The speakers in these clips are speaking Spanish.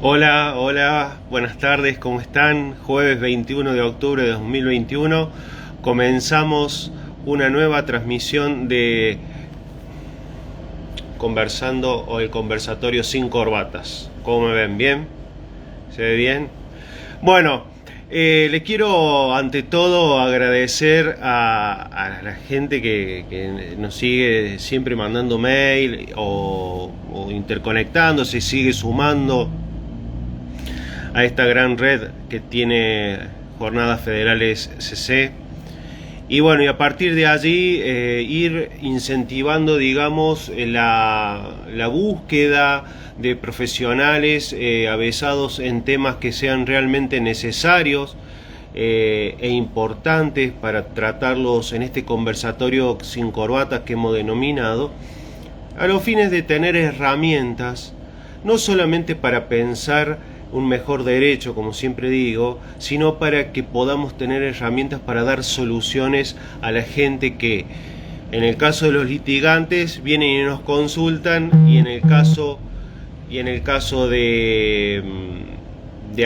Hola, hola, buenas tardes, ¿cómo están? Jueves 21 de octubre de 2021 comenzamos una nueva transmisión de Conversando o el conversatorio sin corbatas. ¿Cómo me ven? ¿Bien? ¿Se ve bien? Bueno, le quiero ante todo agradecer a la gente que nos sigue siempre mandando mail o interconectándose, sigue sumando a esta gran red que tiene Jornadas Federales CC. Y bueno, y a partir de allí ir incentivando, digamos, la búsqueda de profesionales avesados en temas que sean realmente necesarios e importantes para tratarlos en este conversatorio sin corbatas que hemos denominado, a los fines de tener herramientas, no solamente para pensar un mejor derecho, como siempre digo, sino para que podamos tener herramientas para dar soluciones a la gente que, en el caso de los litigantes, vienen y nos consultan, y en el caso de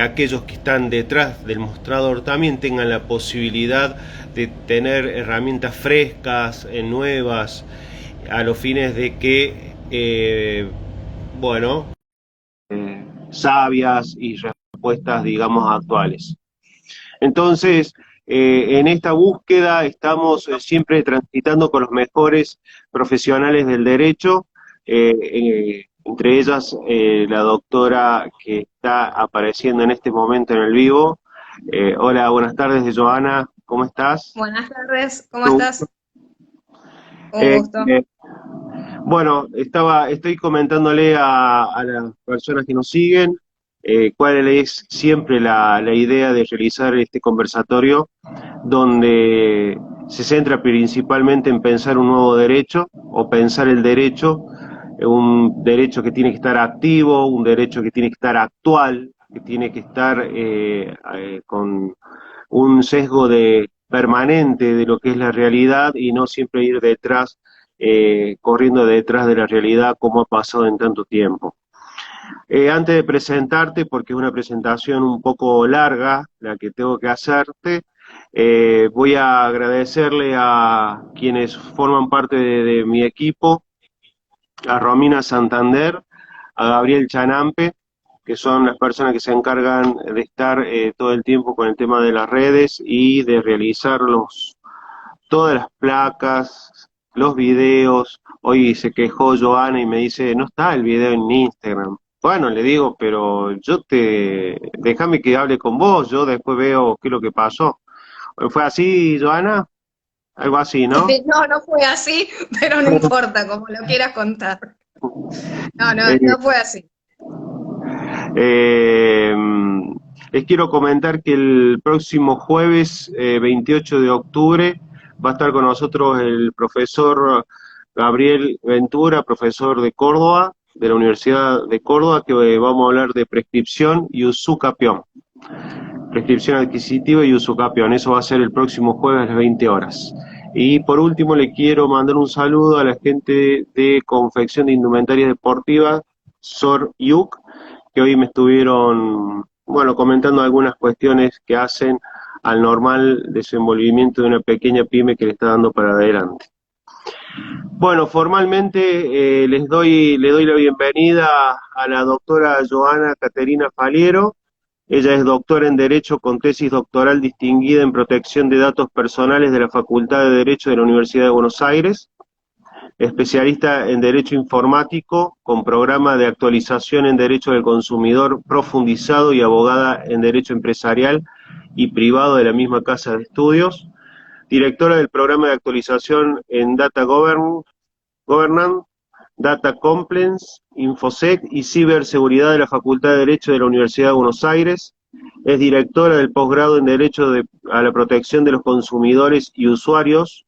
aquellos que están detrás del mostrador también tengan la posibilidad de tener herramientas frescas, nuevas, a los fines de que, bueno, sabias y respuestas, digamos, actuales. Entonces, en esta búsqueda estamos siempre transitando con los mejores profesionales del derecho, entre ellas la doctora que está apareciendo en este momento en el vivo. Hola, buenas tardes, Joana, ¿cómo estás? Buenas tardes, ¿cómo Tú. estás? Un Eh, gusto. eh, Bueno, estoy comentándole a las personas que nos siguen cuál es siempre la idea de realizar este conversatorio, donde se centra principalmente en pensar un nuevo derecho o pensar el derecho, un derecho que tiene que estar activo, un derecho que tiene que estar actual, que tiene que estar con un sesgo de permanente de lo que es la realidad y no siempre ir detrás, corriendo detrás de la realidad como ha pasado en tanto tiempo. Antes de presentarte, porque es una presentación un poco larga la que tengo que hacerte, voy a agradecerle a quienes forman parte de mi equipo, a Romina Santander, a Gabriel Chanampe, que son las personas que se encargan de estar todo el tiempo con el tema de las redes y de realizar todas las placas, los videos. Hoy se quejó Joana y me dice, no está el video en Instagram. Bueno, le digo, pero déjame que hable con vos, yo después veo qué es lo que pasó. ¿Fue así, Joana? Algo así, ¿no? No, no fue así, pero no importa, como lo quieras contar. No, no, Eh, no fue así. Eh, Les quiero comentar que el próximo jueves 28 de octubre va a estar con nosotros el profesor Gabriel Ventura, profesor de Córdoba, de la Universidad de Córdoba, que vamos a hablar de prescripción y usucapión. Prescripción adquisitiva y usucapión. Eso va a ser el próximo jueves a las 20 horas. Y por último le quiero mandar un saludo a la gente de confección de indumentarias deportivas, Sor Yuk, que hoy me estuvieron, bueno, comentando algunas cuestiones que hacen al normal desenvolvimiento de una pequeña pyme que le está dando para adelante. Bueno, formalmente le doy la bienvenida a la doctora Joana Caterina Faliero. Ella es doctora en Derecho con tesis doctoral distinguida en protección de datos personales de la Facultad de Derecho de la Universidad de Buenos Aires, especialista en Derecho Informático, con programa de actualización en Derecho del Consumidor profundizado y abogada en Derecho Empresarial y Privado de la misma Casa de Estudios, directora del programa de actualización en Data Governance, Data Compliance, Infosec y Ciberseguridad de la Facultad de Derecho de la Universidad de Buenos Aires. Es directora del posgrado en Derecho a la Protección de los Consumidores y Usuarios,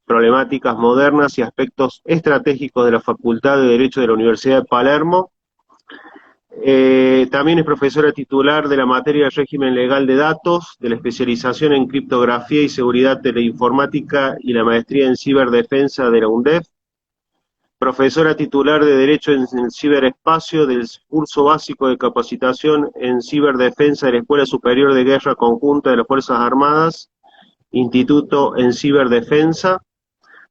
Problemáticas Modernas y Aspectos Estratégicos de la Facultad de Derecho de la Universidad de Palermo. También es profesora titular de la materia de régimen legal de datos, de la especialización en criptografía y seguridad teleinformática y la maestría en ciberdefensa de la UNDEF. profesora titular de Derecho en el Ciberespacio del curso básico de capacitación en ciberdefensa de la Escuela Superior de Guerra Conjunta de las Fuerzas Armadas, Instituto en Ciberdefensa,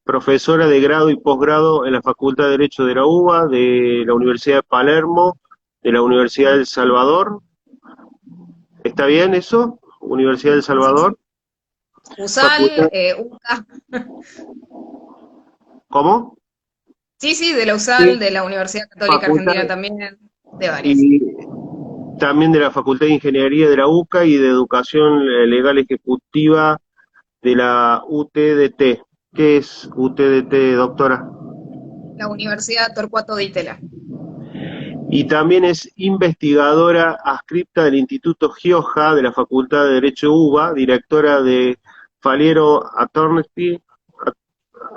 profesora de grado y posgrado en la Facultad de Derecho de la UBA, de la Universidad de Palermo, de la Universidad del Salvador. ¿Está bien eso? Universidad del Sí, Salvador. sí. USAL, Facultad. UCA. ¿Cómo? Sí, sí, de la Sí, USAL, de la Universidad Católica facultad Argentina también, de varias. y también de la Facultad de Ingeniería de la UCA y de Educación Legal Ejecutiva de la UTDT. ¿Qué es UTDT, doctora? La Universidad Torcuato Di Tella. Y también es investigadora adscripta del Instituto Gioja de la Facultad de Derecho UBA, directora de Faliero Attorney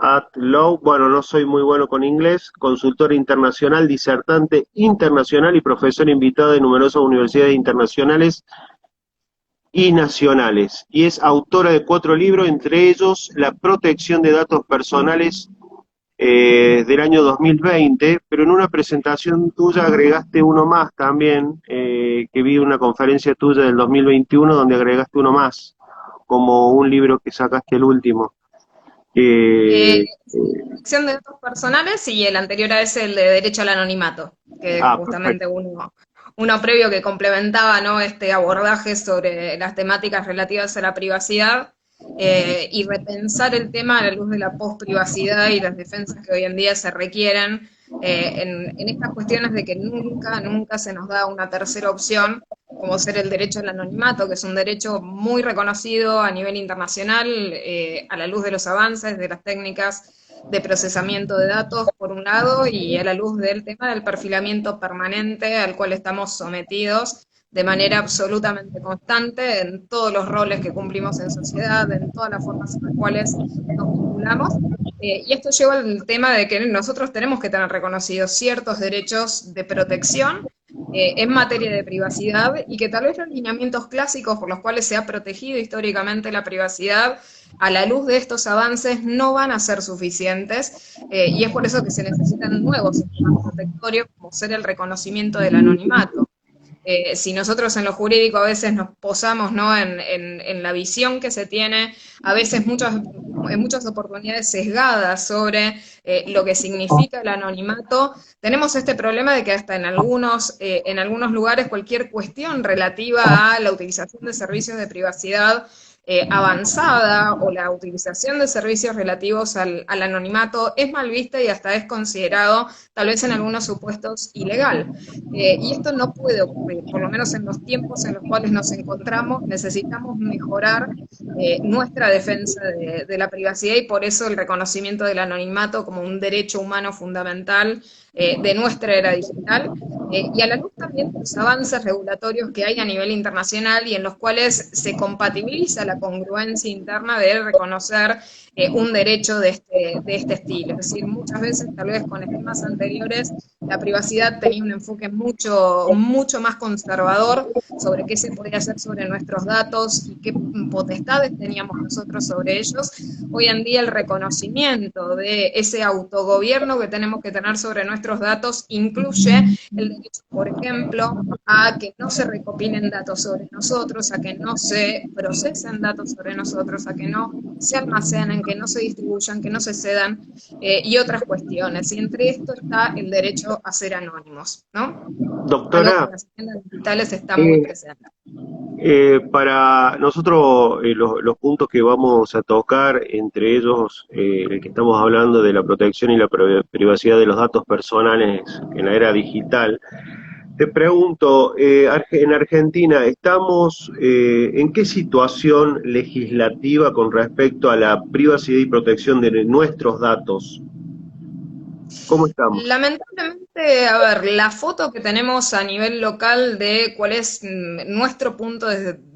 at Law, bueno, no soy muy bueno con inglés, consultora internacional, disertante internacional y profesora invitada de numerosas universidades internacionales y nacionales. Y es autora de 4 libros, entre ellos La protección de datos personales del año 2020, pero en una presentación tuya agregaste uno más también, que vi una conferencia tuya del 2021 donde agregaste uno más, como un libro que sacaste el último. Eh, Eh, Protección de datos personales y el anterior a ese, el de derecho al anonimato, que es justamente perfecto. uno previo que complementaba, ¿no?, este abordaje sobre las temáticas relativas a la privacidad y repensar el tema a la luz de la posprivacidad y las defensas que hoy en día se requieren en estas cuestiones de que nunca, nunca se nos da una tercera opción, como ser el derecho al anonimato, que es un derecho muy reconocido a nivel internacional, a la luz de los avances de las técnicas de procesamiento de datos, por un lado, y a la luz del tema del perfilamiento permanente al cual estamos sometidos de manera absolutamente constante en todos los roles que cumplimos en sociedad, en todas las formas en las cuales nos vinculamos. Y esto lleva al tema de que nosotros tenemos que tener reconocidos ciertos derechos de protección en materia de privacidad y que tal vez los lineamientos clásicos por los cuales se ha protegido históricamente la privacidad a la luz de estos avances no van a ser suficientes y es por eso que se necesitan nuevos sistemas protectorios como ser el reconocimiento del anonimato. Si nosotros en lo jurídico a veces nos posamos, ¿no?, en la visión que se tiene, a veces en muchas oportunidades sesgadas sobre lo que significa el anonimato, tenemos este problema de que hasta en algunos lugares cualquier cuestión relativa a la utilización de servicios de privacidad avanzada o la utilización de servicios relativos al anonimato es mal vista y hasta es considerado, tal vez en algunos supuestos, ilegal. Y esto no puede ocurrir, por lo menos en los tiempos en los cuales nos encontramos, necesitamos mejorar nuestra defensa de la privacidad y por eso el reconocimiento del anonimato como un derecho humano fundamental de nuestra era digital. Y a la luz también de los avances regulatorios que hay a nivel internacional y en los cuales se compatibiliza la congruencia interna de reconocer un derecho de este estilo. Es decir, muchas veces, tal vez con esquemas anteriores, la privacidad tenía un enfoque mucho, mucho más conservador sobre qué se podía hacer sobre nuestros datos y qué potestades teníamos nosotros sobre ellos. Hoy en día el reconocimiento de ese autogobierno que tenemos que tener sobre nuestros datos incluye el derecho, por ejemplo, a que no se recopilen datos sobre nosotros, a que no se procesen datos sobre nosotros, a que no se almacenen, que no se distribuyan, que no se cedan y otras cuestiones. Y entre esto está el derecho a ser anónimos, ¿no? Algo que Doctora, en las agendas digitales está muy eh, presente. para nosotros los puntos que vamos a tocar, entre ellos el que estamos hablando de la protección y la privacidad de los datos personales en la era digital, te pregunto, en Argentina, ¿estamos en qué situación legislativa con respecto a la privacidad y protección de nuestros datos? ¿Cómo estamos? Lamentablemente, a ver, la foto que tenemos a nivel local de cuál es nuestro punto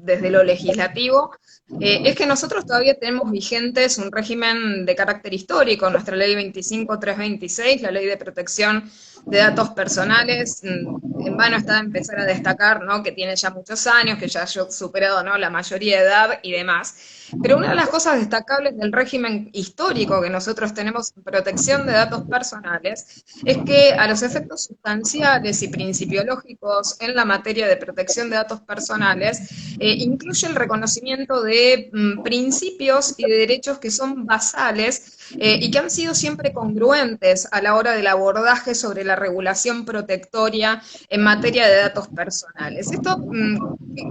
desde lo legislativo, es que nosotros todavía tenemos vigentes un régimen de carácter histórico, nuestra ley 25326, la ley de protección de datos personales. En vano está empezar a destacar, ¿no?, que tiene ya muchos años, que ya ha superado, ¿no?, la mayoría de edad y demás. Pero una de las cosas destacables del régimen histórico que nosotros tenemos en protección de datos personales es que a los efectos sustanciales y principiológicos en la materia de protección de datos personales incluye el reconocimiento de principios y de derechos que son basales y que han sido siempre congruentes a la hora del abordaje sobre la regulación protectoria en materia de datos personales. Esto,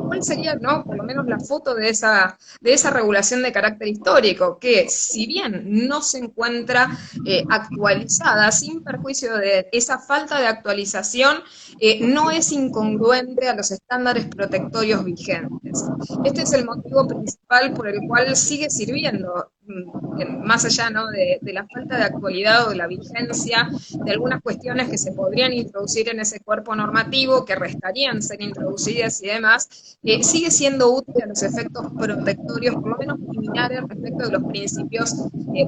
¿cuál sería, no, por lo menos la foto de esa regulación de carácter histórico? Que si bien no se encuentra actualizada, sin perjuicio de esa falta de actualización, no es incongruente a los estándares protectorios vigentes. Este es el motivo principal por el cual sigue sirviendo, más allá, ¿no?, de la falta de actualidad o de la vigencia de algunas cuestiones que se podrían introducir en ese cuerpo normativo, que restarían ser introducidas y demás, sigue siendo útil a los efectos protectorios, por lo menos similares respecto de los principios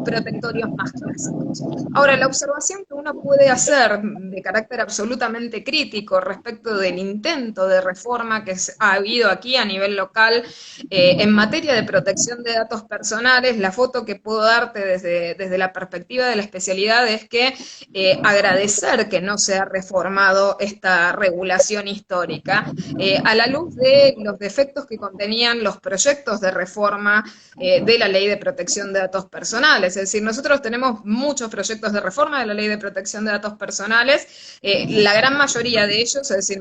protectorios más clásicos. Ahora, la observación que uno puede hacer de carácter absolutamente crítico respecto del intento de reforma que ha habido aquí a nivel local en materia de protección de datos personales, la foto que puedo darte desde la perspectiva de la especialidad es que agradecer que no se ha reformado esta regulación histórica a la luz de los defectos que contenían los proyectos de reforma de la Ley de Protección de Datos Personales. Es decir, nosotros tenemos muchos proyectos de reforma de la Ley de Protección de Datos Personales, la gran mayoría de ellos, es decir,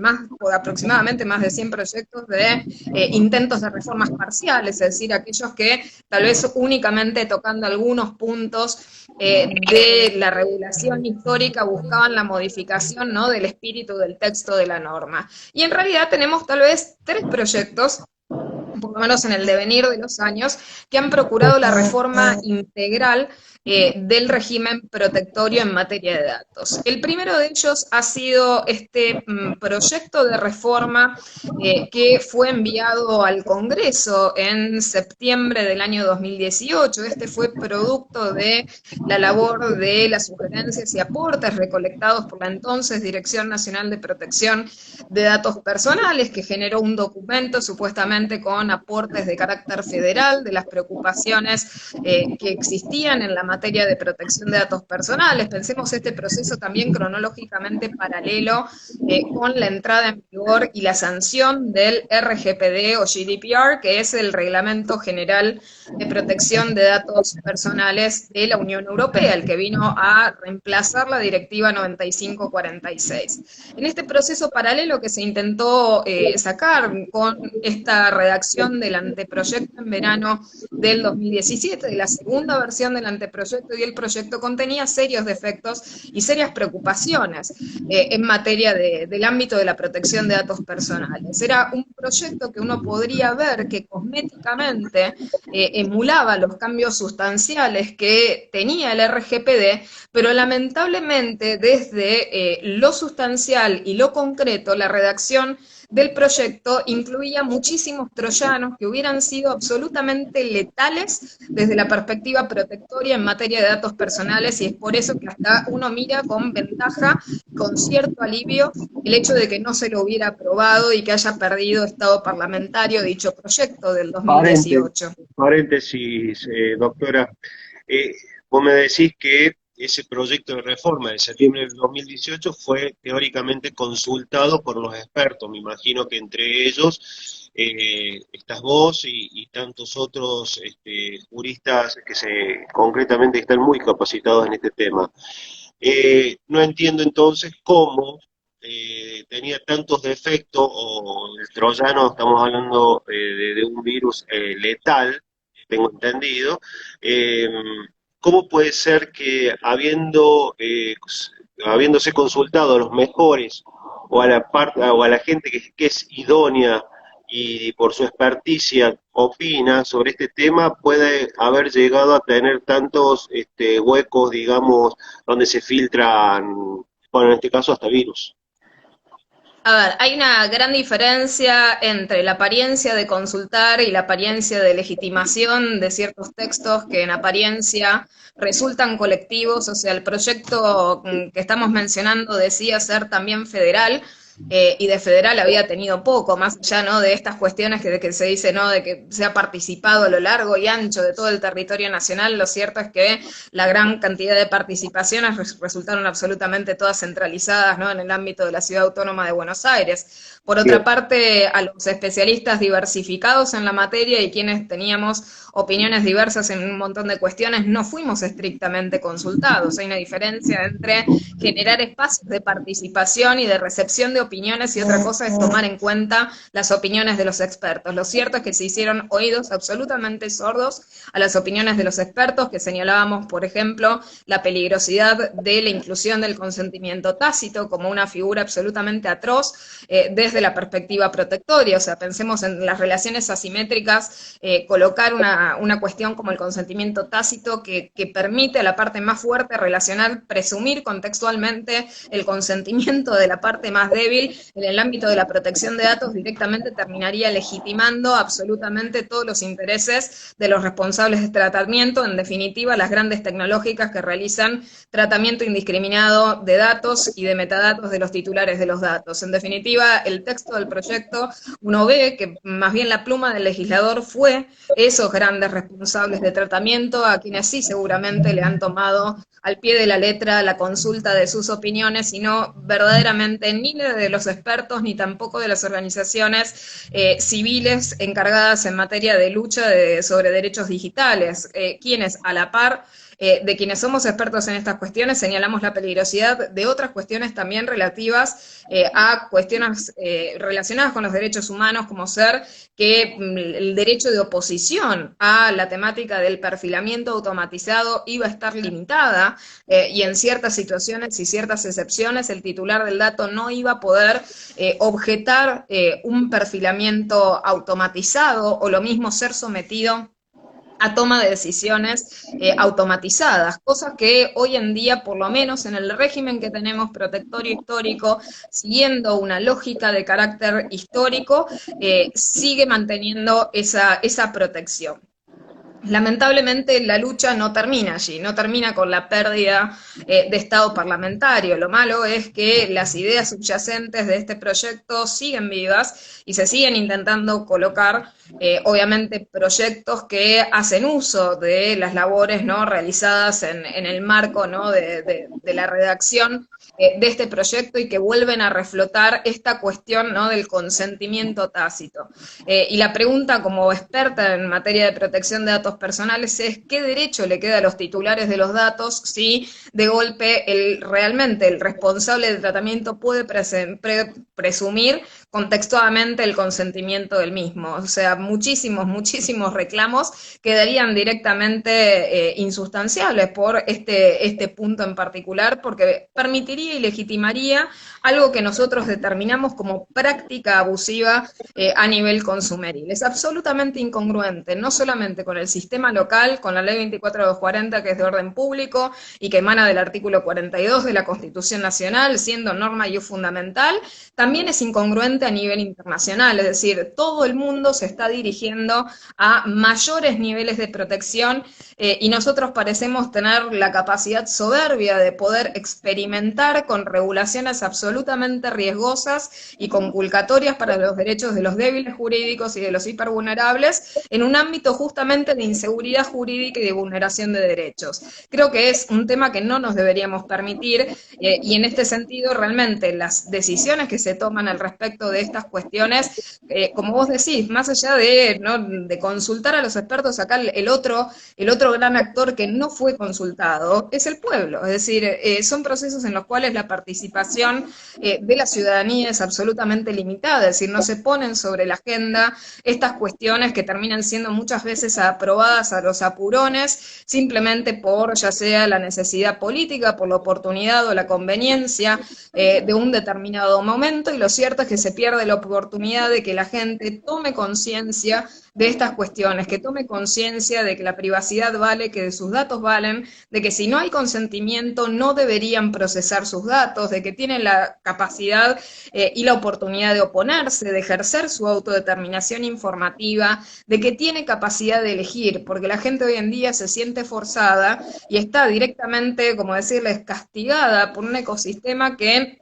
aproximadamente más de 100 proyectos de intentos de reformas parciales, es decir, aquellos que tal vez únicamente tocando algunos puntos de la regulación histórica buscaban la modificación, ¿no?, del espíritu del texto de la norma. Y en realidad tenemos tal vez 3 proyectos, por lo menos en el devenir de los años, que han procurado la reforma integral del régimen protectorio en materia de datos. El primero de ellos ha sido este proyecto de reforma que fue enviado al Congreso en septiembre del año 2018. Este fue producto de la labor de las sugerencias y aportes recolectados por la entonces Dirección Nacional de Protección de Datos Personales, que generó un documento supuestamente con aportes de carácter federal de las preocupaciones que existían en la materia de protección de datos personales. Pensemos este proceso también cronológicamente paralelo con la entrada en vigor y la sanción del RGPD o GDPR, que es el Reglamento General de Protección de Datos Personales de la Unión Europea, el que vino a reemplazar la Directiva 9546. En este proceso paralelo que se intentó sacar con esta redacción del anteproyecto en verano del 2017, de la segunda versión del anteproyecto, y el proyecto contenía serios defectos y serias preocupaciones en materia del ámbito de la protección de datos personales. Era un proyecto que uno podría ver que cosméticamente emulaba los cambios sustanciales que tenía el RGPD, pero lamentablemente desde lo sustancial y lo concreto, la redacción del proyecto incluía muchísimos troyanos que hubieran sido absolutamente letales desde la perspectiva protectoria en materia de datos personales, y es por eso que hasta uno mira con ventaja, con cierto alivio, el hecho de que no se lo hubiera aprobado y que haya perdido estado parlamentario dicho proyecto del 2018. Paréntesis, doctora. Eh, Vos me decís que ese proyecto de reforma de septiembre del 2018 fue teóricamente consultado por los expertos. Me imagino que entre ellos estás vos y tantos otros juristas que concretamente están muy capacitados en este tema. No entiendo entonces cómo tenía tantos defectos, o el troyano, estamos hablando de un virus letal, tengo entendido. eh, ¿Cómo puede ser que habiéndose consultado a los mejores o a la parte o a la gente que es idónea y por su experticia opina sobre este tema, puede haber llegado a tener tantos huecos, digamos, donde se filtran, bueno, en este caso hasta virus? A ver, hay una gran diferencia entre la apariencia de consultar y la apariencia de legitimación de ciertos textos que en apariencia resultan colectivos. O sea, el proyecto que estamos mencionando decía ser también federal, y de federal había tenido poco, más allá, ¿no?, de estas cuestiones que se dice, ¿no?, de que se ha participado a lo largo y ancho de todo el territorio nacional. Lo cierto es que la gran cantidad de participaciones resultaron absolutamente todas centralizadas, ¿no?, en el ámbito de la Ciudad Autónoma de Buenos Aires. Por otra Bien. parte, a los especialistas diversificados en la materia y quienes teníamos opiniones diversas en un montón de cuestiones, no fuimos estrictamente consultados. Hay una diferencia entre generar espacios de participación y de recepción de opiniones, y otra cosa es tomar en cuenta las opiniones de los expertos. Lo cierto es que se hicieron oídos absolutamente sordos a las opiniones de los expertos, que señalábamos, por ejemplo, la peligrosidad de la inclusión del consentimiento tácito como una figura absolutamente atroz desde la perspectiva protectoria. O sea, pensemos en las relaciones asimétricas, colocar una cuestión como el consentimiento tácito que permite a la parte más fuerte relacional presumir contextualmente el consentimiento de la parte más débil en el ámbito de la protección de datos, directamente terminaría legitimando absolutamente todos los intereses de los responsables de tratamiento, en definitiva las grandes tecnológicas que realizan tratamiento indiscriminado de datos y de metadatos de los titulares de los datos. En definitiva, el texto del proyecto, uno ve que más bien la pluma del legislador fue esos grandes responsables de tratamiento, a quienes sí seguramente le han tomado al pie de la letra la consulta de sus opiniones, y no verdaderamente ni de los expertos ni tampoco de las organizaciones civiles encargadas en materia de lucha sobre derechos digitales, quienes a la par de quienes somos expertos en estas cuestiones señalamos la peligrosidad de otras cuestiones también relativas a cuestiones relacionadas con los derechos humanos, como ser que el derecho de oposición a la temática del perfilamiento automatizado iba a estar limitada, y en ciertas situaciones y ciertas excepciones el titular del dato no iba a poder objetar un perfilamiento automatizado, o lo mismo ser sometido a toma de decisiones automatizadas, cosas que hoy en día, por lo menos en el régimen que tenemos protectorio histórico, siguiendo una lógica de carácter histórico, sigue manteniendo esa protección. Lamentablemente la lucha no termina allí, no termina con la pérdida de Estado parlamentario. Lo malo es que las ideas subyacentes de este proyecto siguen vivas y se siguen intentando colocar, obviamente, proyectos que hacen uso de las labores, ¿no?, realizadas en el marco, ¿no?, de la redacción de este proyecto, y que vuelven a reflotar esta cuestión, ¿no?, del consentimiento tácito. Y la pregunta, como experta en materia de protección de datos personales, es qué derecho le queda a los titulares de los datos si de golpe realmente el responsable del tratamiento puede presumir contextualmente el consentimiento del mismo. O sea, muchísimos reclamos quedarían directamente insustanciables por este punto en particular, porque permitiría y legitimaría algo que nosotros determinamos como práctica abusiva a nivel consumeril. Es absolutamente incongruente, no solamente con el sistema local, con la ley 24240, que es de orden público y que emana del artículo 42 de la Constitución Nacional, siendo norma y fundamental, también es incongruente a nivel internacional. Es decir, todo el mundo se está dirigiendo a mayores niveles de protección, y nosotros parecemos tener la capacidad soberbia de poder experimentar con regulaciones absolutamente riesgosas y conculcatorias para los derechos de los débiles jurídicos y de los hipervulnerables en un ámbito justamente de inseguridad jurídica y de vulneración de derechos. Creo que es un tema que no nos deberíamos permitir, y en este sentido realmente las decisiones que se toman al respecto de estas cuestiones, como vos decís, más allá de, ¿no?, de consultar a los expertos, acá el otro gran actor que no fue consultado es el pueblo. Es decir, son procesos en los cuales la participación de la ciudadanía es absolutamente limitada. Es decir, no se ponen sobre la agenda estas cuestiones que terminan siendo muchas veces aprobadas a los apurones, simplemente por ya sea la necesidad política, por la oportunidad o la conveniencia de un determinado momento, y lo cierto es que se pierde la oportunidad de que la gente tome conciencia de estas cuestiones, que tome conciencia de que la privacidad vale, que sus datos valen, de que si no hay consentimiento no deberían procesar sus datos, de que tienen la capacidad y la oportunidad de oponerse, de ejercer su autodeterminación informativa, de que tiene capacidad de elegir, porque la gente hoy en día se siente forzada y está directamente, como decirles, castigada por un ecosistema que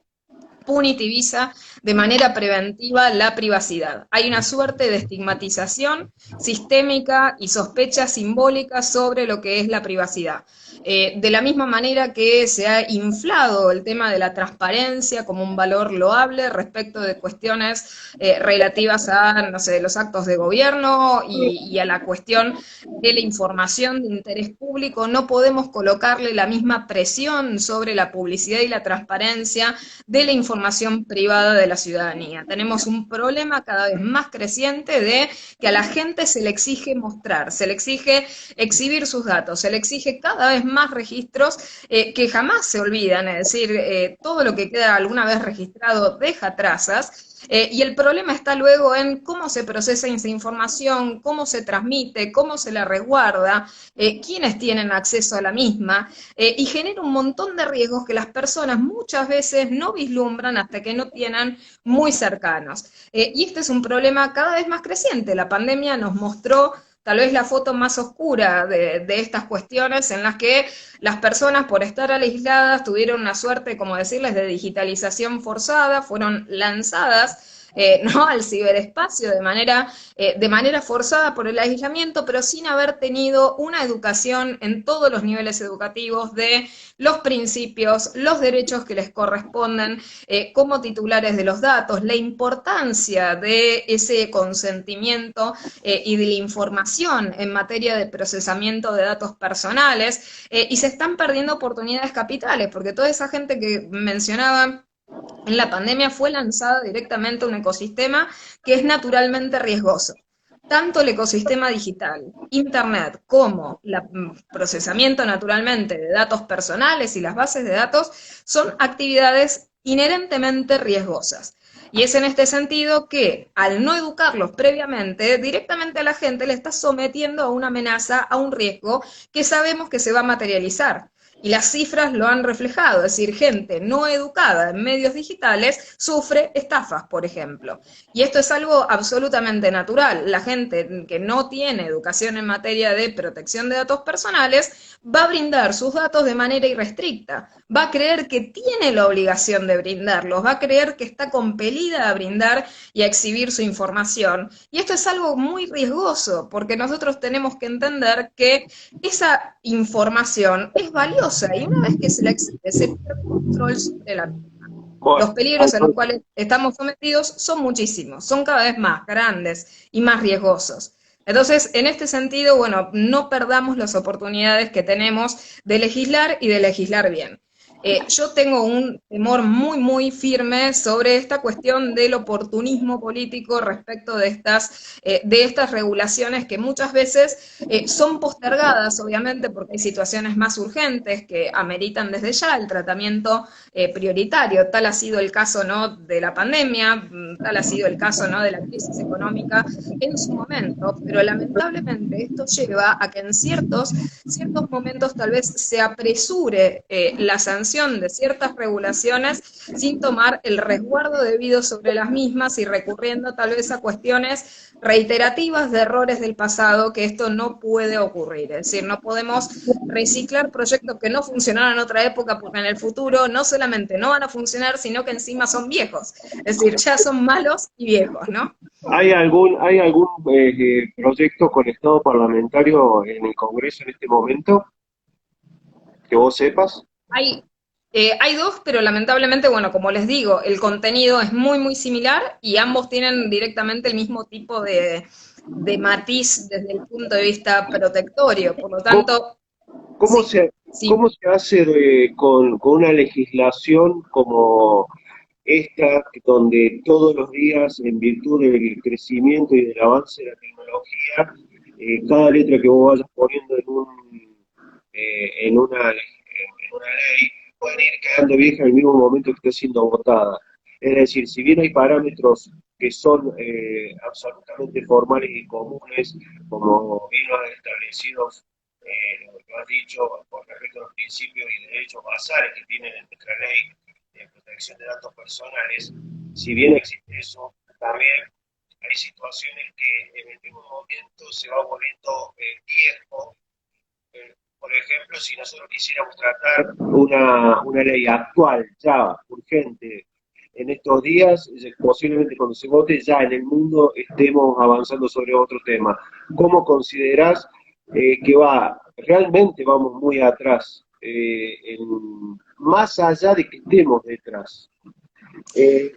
punitiviza de manera preventiva la privacidad. Hay una suerte de estigmatización sistémica y sospecha simbólica sobre lo que es la privacidad. De la misma manera que se ha inflado el tema de la transparencia como un valor loable respecto de cuestiones relativas a, no sé, los actos de gobierno y a la cuestión de la información de interés público, no podemos colocarle la misma presión sobre la publicidad y la transparencia de la información privada de la ciudadanía. Tenemos un problema cada vez más creciente de que a la gente se le exige mostrar, se le exige exhibir sus datos, se le exige cada vez más registros que jamás se olvidan, es decir, todo lo que queda alguna vez registrado deja trazas. Y el problema está luego en cómo se procesa esa información, cómo se transmite, cómo se la resguarda, quiénes tienen acceso a la misma, y genera un montón de riesgos que las personas muchas veces no vislumbran hasta que no tienen muy cercanos. Y este es un problema cada vez más creciente. La pandemia nos mostró tal vez la foto más oscura de estas cuestiones en las que las personas por estar aisladas tuvieron una suerte, como decirles, de digitalización forzada, fueron lanzadas ¿no? al ciberespacio de manera forzada por el aislamiento, pero sin haber tenido una educación en todos los niveles educativos de los principios, los derechos que les corresponden como titulares de los datos, la importancia de ese consentimiento y de la información en materia de procesamiento de datos personales, y se están perdiendo oportunidades capitales, porque toda esa gente que mencionaba en la pandemia fue lanzada directamente a un ecosistema que es naturalmente riesgoso. Tanto el ecosistema digital, Internet, como el procesamiento naturalmente de datos personales y las bases de datos son actividades inherentemente riesgosas. Y es en este sentido que, al no educarlos previamente, directamente a la gente le está sometiendo a una amenaza, a un riesgo que sabemos que se va a materializar. Y las cifras lo han reflejado, es decir, gente no educada en medios digitales sufre estafas, por ejemplo. Y esto es algo absolutamente natural. La gente que no tiene educación en materia de protección de datos personales va a brindar sus datos de manera irrestricta, va a creer que tiene la obligación de brindarlos, va a creer que está compelida a brindar y a exhibir su información. Y esto es algo muy riesgoso, porque nosotros tenemos que entender que esa información es valiosa y una vez que se la exhibe, se pierde control sobre la misma. Bueno, Los peligros a los cuales estamos sometidos son muchísimos, son cada vez más grandes y más riesgosos. Entonces, en este sentido, bueno, no perdamos las oportunidades que tenemos de legislar y de legislar bien. Yo tengo un temor muy, muy firme sobre esta cuestión del oportunismo político respecto de estas regulaciones que muchas veces son postergadas, obviamente, porque hay situaciones más urgentes que ameritan desde ya el tratamiento prioritario. Tal ha sido el caso, ¿no?, de la pandemia, tal ha sido el caso, ¿no?, de la crisis económica en su momento, pero lamentablemente esto lleva a que en ciertos momentos tal vez se apresure la sanción de ciertas regulaciones sin tomar el resguardo debido sobre las mismas y recurriendo tal vez a cuestiones reiterativas de errores del pasado, que esto no puede ocurrir. Es decir, no podemos reciclar proyectos que no funcionaron en otra época porque en el futuro no solamente no van a funcionar, sino que encima son viejos. Es decir, ya son malos y viejos, ¿no? ¿Hay algún proyecto conectado parlamentario en el Congreso en este momento que vos sepas? Hay dos, pero lamentablemente, bueno, como les digo, el contenido es muy, muy similar y ambos tienen directamente el mismo tipo de matiz desde el punto de vista protectorio. Por lo ¿Cómo, tanto, cómo sí, se, sí. cómo se hace con una legislación como esta, donde todos los días, en virtud del crecimiento y del avance de la tecnología, cada letra que vos vayas poniendo en una ley puede ir quedando vieja en el mismo momento que esté siendo votada? Es decir, si bien hay parámetros que son absolutamente formales y comunes, como bien lo han establecido, lo que has dicho, con respecto a los principios y derechos basales que tiene nuestra ley de protección de datos personales. Si bien existe eso, también hay situaciones que en el mismo momento se va volviendo viejo. Por ejemplo, si nosotros quisiéramos tratar una ley actual, ya, urgente, en estos días, posiblemente cuando se vote, ya en el mundo estemos avanzando sobre otro tema. ¿Cómo considerás que realmente vamos muy atrás, más allá de que estemos detrás?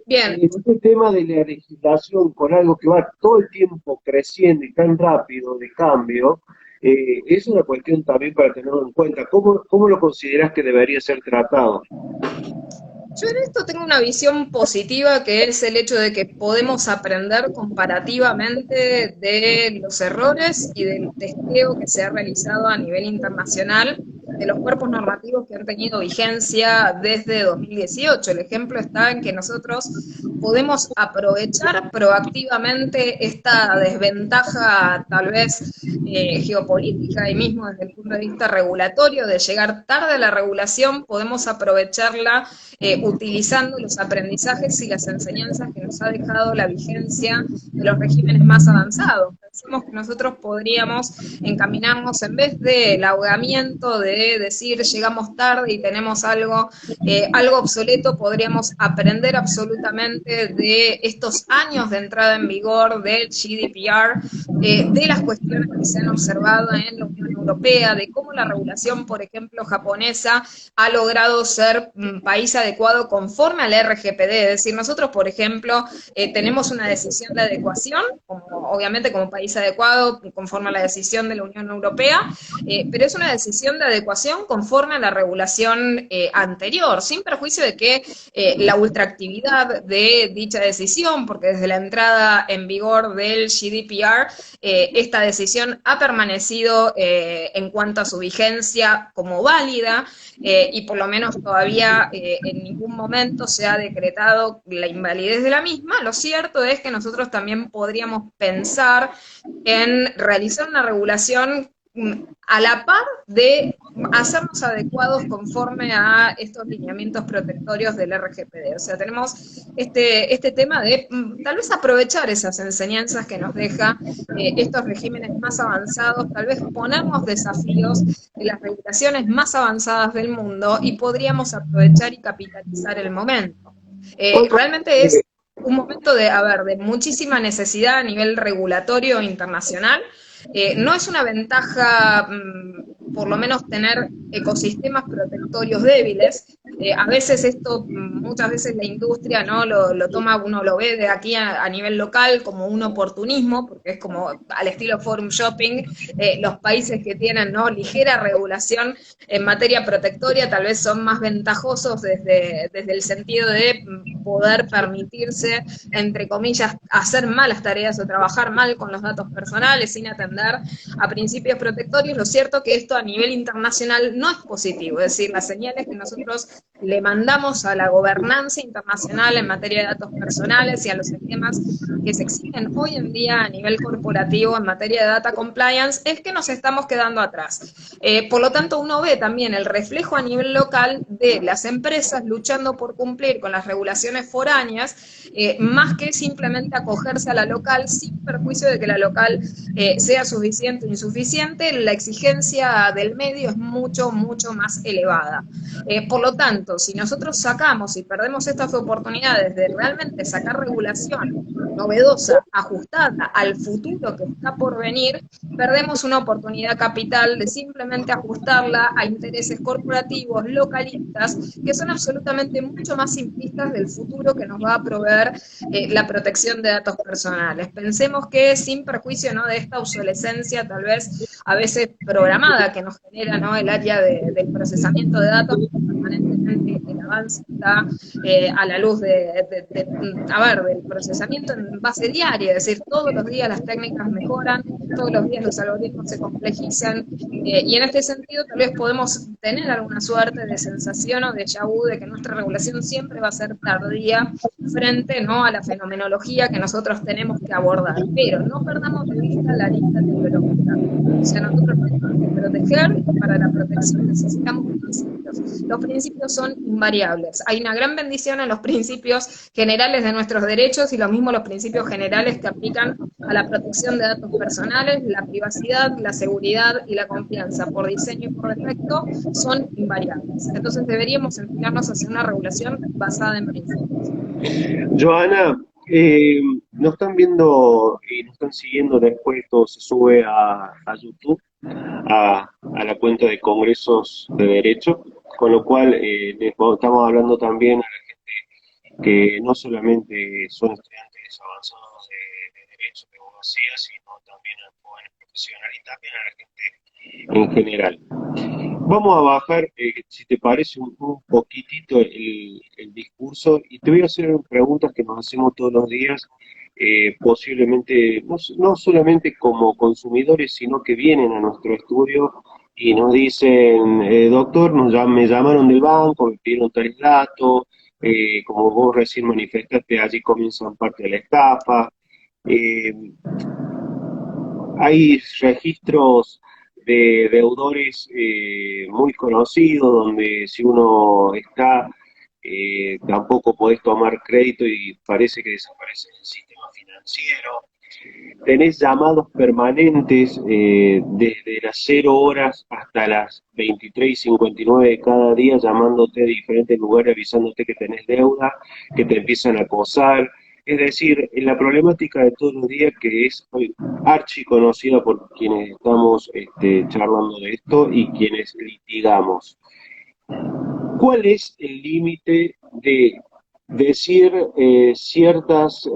Bien. En este tema de la legislación con algo que va todo el tiempo creciendo y tan rápido de cambio, es una cuestión también para tenerlo en cuenta. ¿Cómo lo consideras que debería ser tratado? Yo en esto tengo una visión positiva, que es el hecho de que podemos aprender comparativamente de los errores y del testeo que se ha realizado a nivel internacional de los cuerpos normativos que han tenido vigencia desde 2018. El ejemplo está en que nosotros podemos aprovechar proactivamente esta desventaja, tal vez geopolítica y mismo desde el punto de vista regulatorio, de llegar tarde a la regulación. Podemos aprovecharla utilizando los aprendizajes y las enseñanzas que nos ha dejado la vigencia de los regímenes más avanzados. Pensemos que nosotros podríamos encaminarnos, en vez del ahogamiento de decir llegamos tarde y tenemos algo obsoleto, podríamos aprender absolutamente de estos años de entrada en vigor del GDPR, de las cuestiones que se han observado en la Unión Europea, de cómo la regulación, por ejemplo, japonesa ha logrado ser un país adecuado conforme al RGPD. Es decir, nosotros, por ejemplo, tenemos una decisión de adecuación, obviamente como país adecuado, conforme a la decisión de la Unión Europea, pero es una decisión de adecuación conforme a la regulación anterior, sin perjuicio de que la ultraactividad de dicha decisión, porque desde la entrada en vigor del GDPR, esta decisión ha permanecido en cuanto a su vigencia como válida, y por lo menos todavía en ningún momento se ha decretado la invalidez de la misma. Lo cierto es que nosotros también podríamos pensar en realizar una regulación a la par de hacernos adecuados conforme a estos lineamientos protectorios del RGPD. O sea, tenemos este tema de tal vez aprovechar esas enseñanzas que nos deja estos regímenes más avanzados, tal vez ponernos desafíos de las regulaciones más avanzadas del mundo, y podríamos aprovechar y capitalizar el momento. Realmente es un momento de muchísima necesidad a nivel regulatorio internacional. No es una ventaja, por lo menos, tener ecosistemas protectorios débiles. A veces esto, muchas veces la industria, ¿no?, lo toma, uno lo ve de aquí a nivel local como un oportunismo, porque es como al estilo forum shopping. Los países que tienen, ¿no?, ligera regulación en materia protectoria tal vez son más ventajosos desde el sentido de poder permitirse, entre comillas, hacer malas tareas o trabajar mal con los datos personales sin atender a principios protectorios. Lo cierto que esto a nivel internacional no es positivo, es decir, las señales que nosotros le mandamos a la gobernanza internacional en materia de datos personales y a los esquemas que se exigen hoy en día a nivel corporativo en materia de data compliance es que nos estamos quedando atrás. Por lo tanto, uno ve también el reflejo a nivel local de las empresas luchando por cumplir con las regulaciones foráneas, más que simplemente acogerse a la local, sin perjuicio de que la local sea suficiente o insuficiente. La exigencia del medio es mucho, mucho más elevada. Por lo tanto, si nosotros sacamos y perdemos estas oportunidades de realmente sacar regulación novedosa, ajustada al futuro que está por venir, perdemos una oportunidad capital de simplemente ajustarla a intereses corporativos, localistas, que son absolutamente mucho más simplistas del futuro que nos va a proveer la protección de datos personales. Pensemos que, sin perjuicio, ¿no?, de esta obsolescencia tal vez a veces programada que nos genera, ¿no?, el área del procesamiento de datos, permanentemente el avance está a la luz del procesamiento en base diaria, es decir, todos los días las técnicas mejoran, todos los días los algoritmos se complejizan, y en este sentido tal vez podemos tener alguna suerte de sensación o de déjà vu de que nuestra regulación siempre va a ser tardía frente, ¿no?, a la fenomenología que nosotros tenemos que abordar, pero no perdamos de vista la lista teológica. O sea, nosotros tenemos que proteger, y para la protección necesitamos principios. Los principios son invariables. Hay una gran bendición en los principios generales de nuestros derechos y lo mismo los principios generales que aplican a la protección de datos personales, la privacidad, la seguridad y la confianza por diseño y por defecto son invariables. Entonces deberíamos enfocarnos hacia una regulación basada en principios. Joana, nos están viendo y nos están siguiendo después, todo se sube a YouTube, a la cuenta de Congresos de Derecho, con lo cual estamos hablando también a la gente que no solamente son estudiantes avanzados de Derecho de abogacía, sino también a jóvenes profesionales y también a la gente en general. Vamos a bajar, si te parece, un poquitito el discurso y te voy a hacer preguntas que nos hacemos todos los días, posiblemente, no solamente como consumidores, sino que vienen a nuestro estudio y nos dicen, doctor, me llamaron del banco, me pidieron tales datos, como vos recién manifestaste, allí comienzan parte de la estafa. Hay registros de deudores muy conocidos, donde si uno está, tampoco podés tomar crédito y parece que desaparece el sistema financiero. Tenés llamados permanentes desde las 0 horas hasta las 23:59 de cada día, llamándote de diferentes lugares, avisándote que tenés deuda, que te empiezan a acosar. Es decir, la problemática de todos los días que es archiconocida por quienes estamos charlando de esto y quienes litigamos. ¿Cuál es el límite de decir ciertas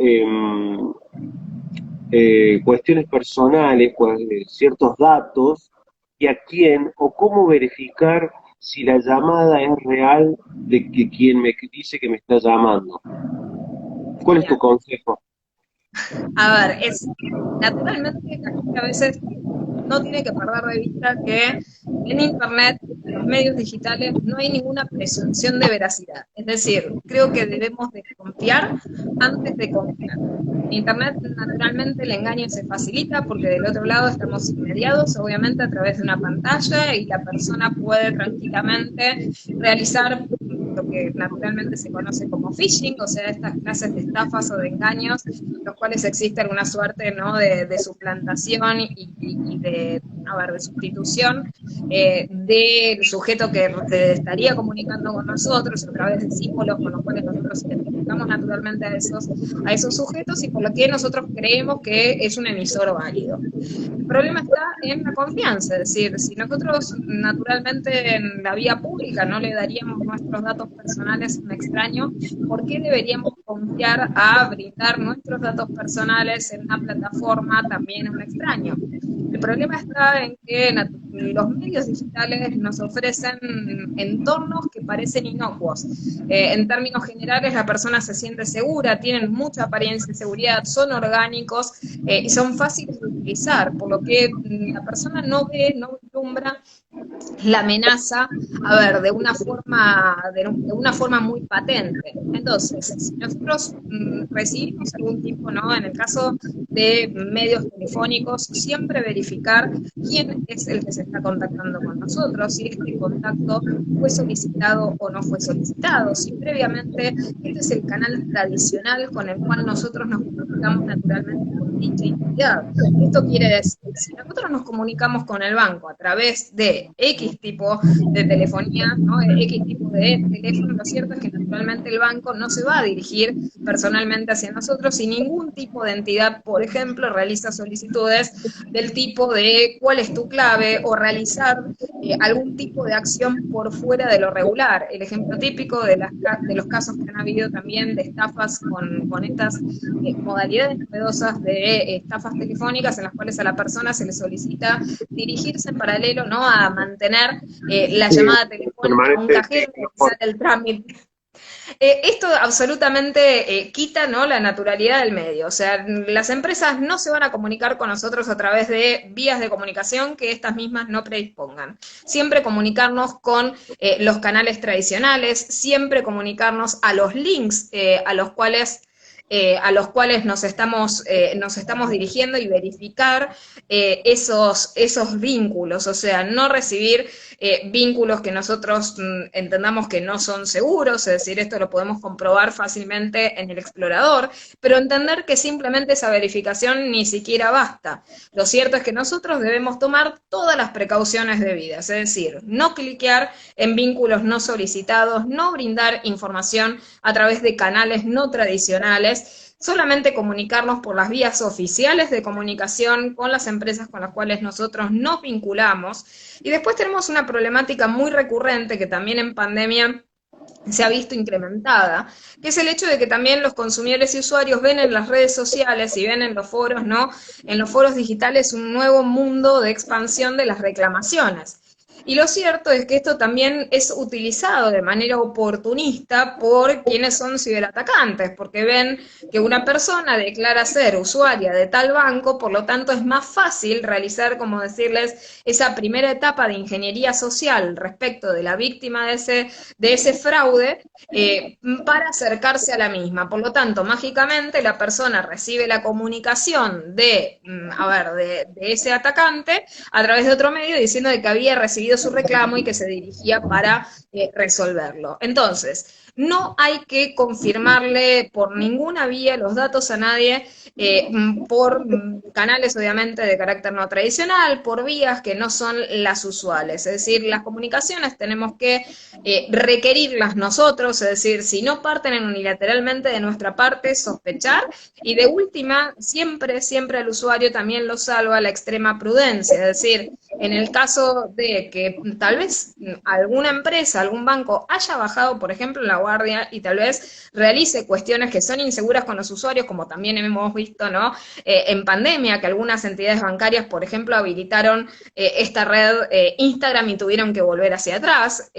cuestiones personales, ciertos datos, y a quién o cómo verificar si la llamada es real de que quien me dice que me está llamando? ¿Cuál es tu consejo? A ver, naturalmente la gente a veces no tiene que perder de vista que en Internet, en los medios digitales, no hay ninguna presunción de veracidad. Es decir, creo que debemos desconfiar antes de confiar. En Internet, naturalmente, el engaño se facilita porque del otro lado estamos mediados, obviamente, a través de una pantalla y la persona puede tranquilamente realizar lo que naturalmente se conoce como phishing, o sea, estas clases de estafas o de engaños, en los cuales existe alguna suerte, ¿no?, de suplantación y de sustitución del sujeto que se estaría comunicando con nosotros a través de símbolos con los cuales nosotros identificamos naturalmente a esos sujetos y por lo que nosotros creemos que es un emisor válido. El problema está en la confianza, es decir, si nosotros naturalmente en la vía pública no le daríamos nuestros datos personales a un extraño, ¿por qué deberíamos confiar a brindar nuestros datos personales en una plataforma también a un extraño? El problema está en que los medios digitales nos ofrecen entornos que parecen inocuos. En términos generales, la persona se siente segura, tienen mucha apariencia de seguridad, son orgánicos y son fáciles de utilizar, por lo que la persona no ve, no vislumbra la amenaza, de una forma muy patente. Entonces, si nosotros recibimos algún tipo, ¿no?, en el caso de medios telefónicos, siempre verificar quién es el que se está contactando con nosotros, si este contacto fue solicitado o no fue solicitado, si previamente este es el canal tradicional con el cual nosotros nos comunicamos naturalmente con dicha entidad. Esto quiere decir, si nosotros nos comunicamos con el banco a través de X tipo de telefonía, ¿no?, X tipo de teléfono, lo cierto es que naturalmente el banco no se va a dirigir personalmente hacia nosotros si ningún tipo de entidad, por ejemplo, realiza solicitudes del tipo de cuál es tu clave o realizar algún tipo de acción por fuera de lo regular. El ejemplo típico de los casos que han habido también de estafas con estas modalidades novedosas de estafas telefónicas en las cuales a la persona se le solicita dirigirse en paralelo, ¿no?, a mantener la llamada telefónica a un cajero, realizar el trámite. Esto absolutamente quita, ¿no?, la naturalidad del medio. O sea, las empresas no se van a comunicar con nosotros a través de vías de comunicación que estas mismas no predispongan. Siempre comunicarnos con los canales tradicionales, siempre comunicarnos a los links a los cuales nos estamos dirigiendo y verificar esos vínculos, o sea, no recibir vínculos que nosotros entendamos que no son seguros, es decir, esto lo podemos comprobar fácilmente en el explorador, pero entender que simplemente esa verificación ni siquiera basta. Lo cierto es que nosotros debemos tomar todas las precauciones debidas, es decir, no cliquear en vínculos no solicitados, no brindar información a través de canales no tradicionales, solamente comunicarnos por las vías oficiales de comunicación con las empresas con las cuales nosotros nos vinculamos. Y después tenemos una problemática muy recurrente que también en pandemia se ha visto incrementada, que es el hecho de que también los consumidores y usuarios ven en las redes sociales y ven en los foros, ¿no?, en los foros digitales un nuevo mundo de expansión de las reclamaciones. Y lo cierto es que esto también es utilizado de manera oportunista por quienes son ciberatacantes, porque ven que una persona declara ser usuaria de tal banco, por lo tanto es más fácil realizar, como decirles, esa primera etapa de ingeniería social respecto de la víctima de ese fraude para acercarse a la misma. Por lo tanto, mágicamente la persona recibe la comunicación de ese atacante a través de otro medio diciendo de que había recibido su reclamo y que se dirigía para resolverlo. Entonces, no hay que confirmarle por ninguna vía los datos a nadie, por canales obviamente de carácter no tradicional, por vías que no son las usuales. Es decir, las comunicaciones tenemos que requerirlas nosotros, es decir, si no parten unilateralmente de nuestra parte, sospechar, y de última, siempre, siempre al usuario también lo salva la extrema prudencia, es decir, en el caso de que tal vez alguna empresa, algún banco haya bajado, por ejemplo, la guardia y tal vez realice cuestiones que son inseguras con los usuarios, como también hemos visto, ¿no?, en pandemia, que algunas entidades bancarias, por ejemplo, habilitaron esta red Instagram y tuvieron que volver hacia atrás,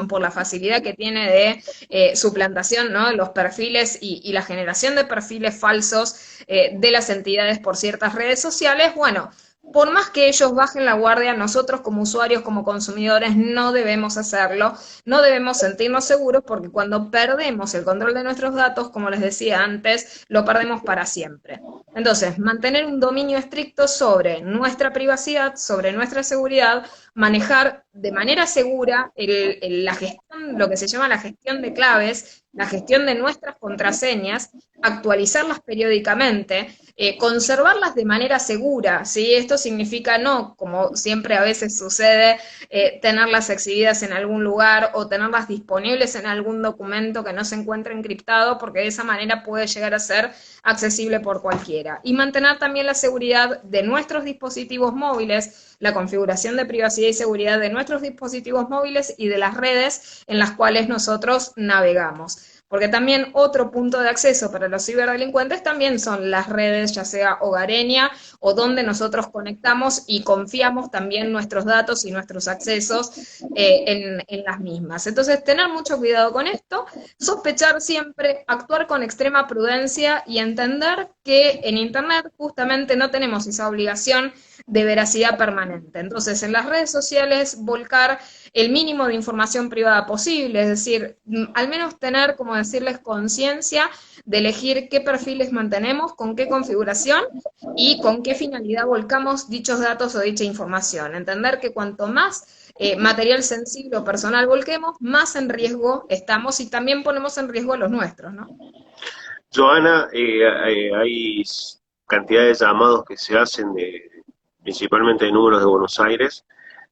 por la facilidad que tiene de suplantación, ¿no?, los perfiles y la generación de perfiles falsos de las entidades por ciertas redes sociales. Bueno, por más que ellos bajen la guardia, nosotros como usuarios, como consumidores, no debemos hacerlo, no debemos sentirnos seguros, porque cuando perdemos el control de nuestros datos, como les decía antes, lo perdemos para siempre. Entonces, mantener un dominio estricto sobre nuestra privacidad, sobre nuestra seguridad, manejar de manera segura la gestión, lo que se llama la gestión de claves, la gestión de nuestras contraseñas, actualizarlas periódicamente, conservarlas de manera segura, ¿sí? Esto significa no, como siempre a veces sucede, tenerlas exhibidas en algún lugar o tenerlas disponibles en algún documento que no se encuentre encriptado, porque de esa manera puede llegar a ser accesible por cualquiera. Y mantener también la seguridad de nuestros dispositivos móviles, la configuración de privacidad y seguridad de nuestros dispositivos móviles y de las redes en las cuales nosotros navegamos. Porque también otro punto de acceso para los ciberdelincuentes también son las redes, ya sea hogareña o donde nosotros conectamos y confiamos también nuestros datos y nuestros accesos en las mismas. Entonces, tener mucho cuidado con esto, sospechar siempre, actuar con extrema prudencia y entender que en Internet justamente no tenemos esa obligación de veracidad permanente. Entonces, en las redes sociales, volcar el mínimo de información privada posible, es decir, al menos tener, como decirles, conciencia de elegir qué perfiles mantenemos, con qué configuración y con qué finalidad volcamos dichos datos o dicha información. Entender que cuanto más material sensible o personal volquemos, más en riesgo estamos y también ponemos en riesgo a los nuestros, ¿no? Joana, hay cantidad de llamados que se hacen principalmente de números de Buenos Aires,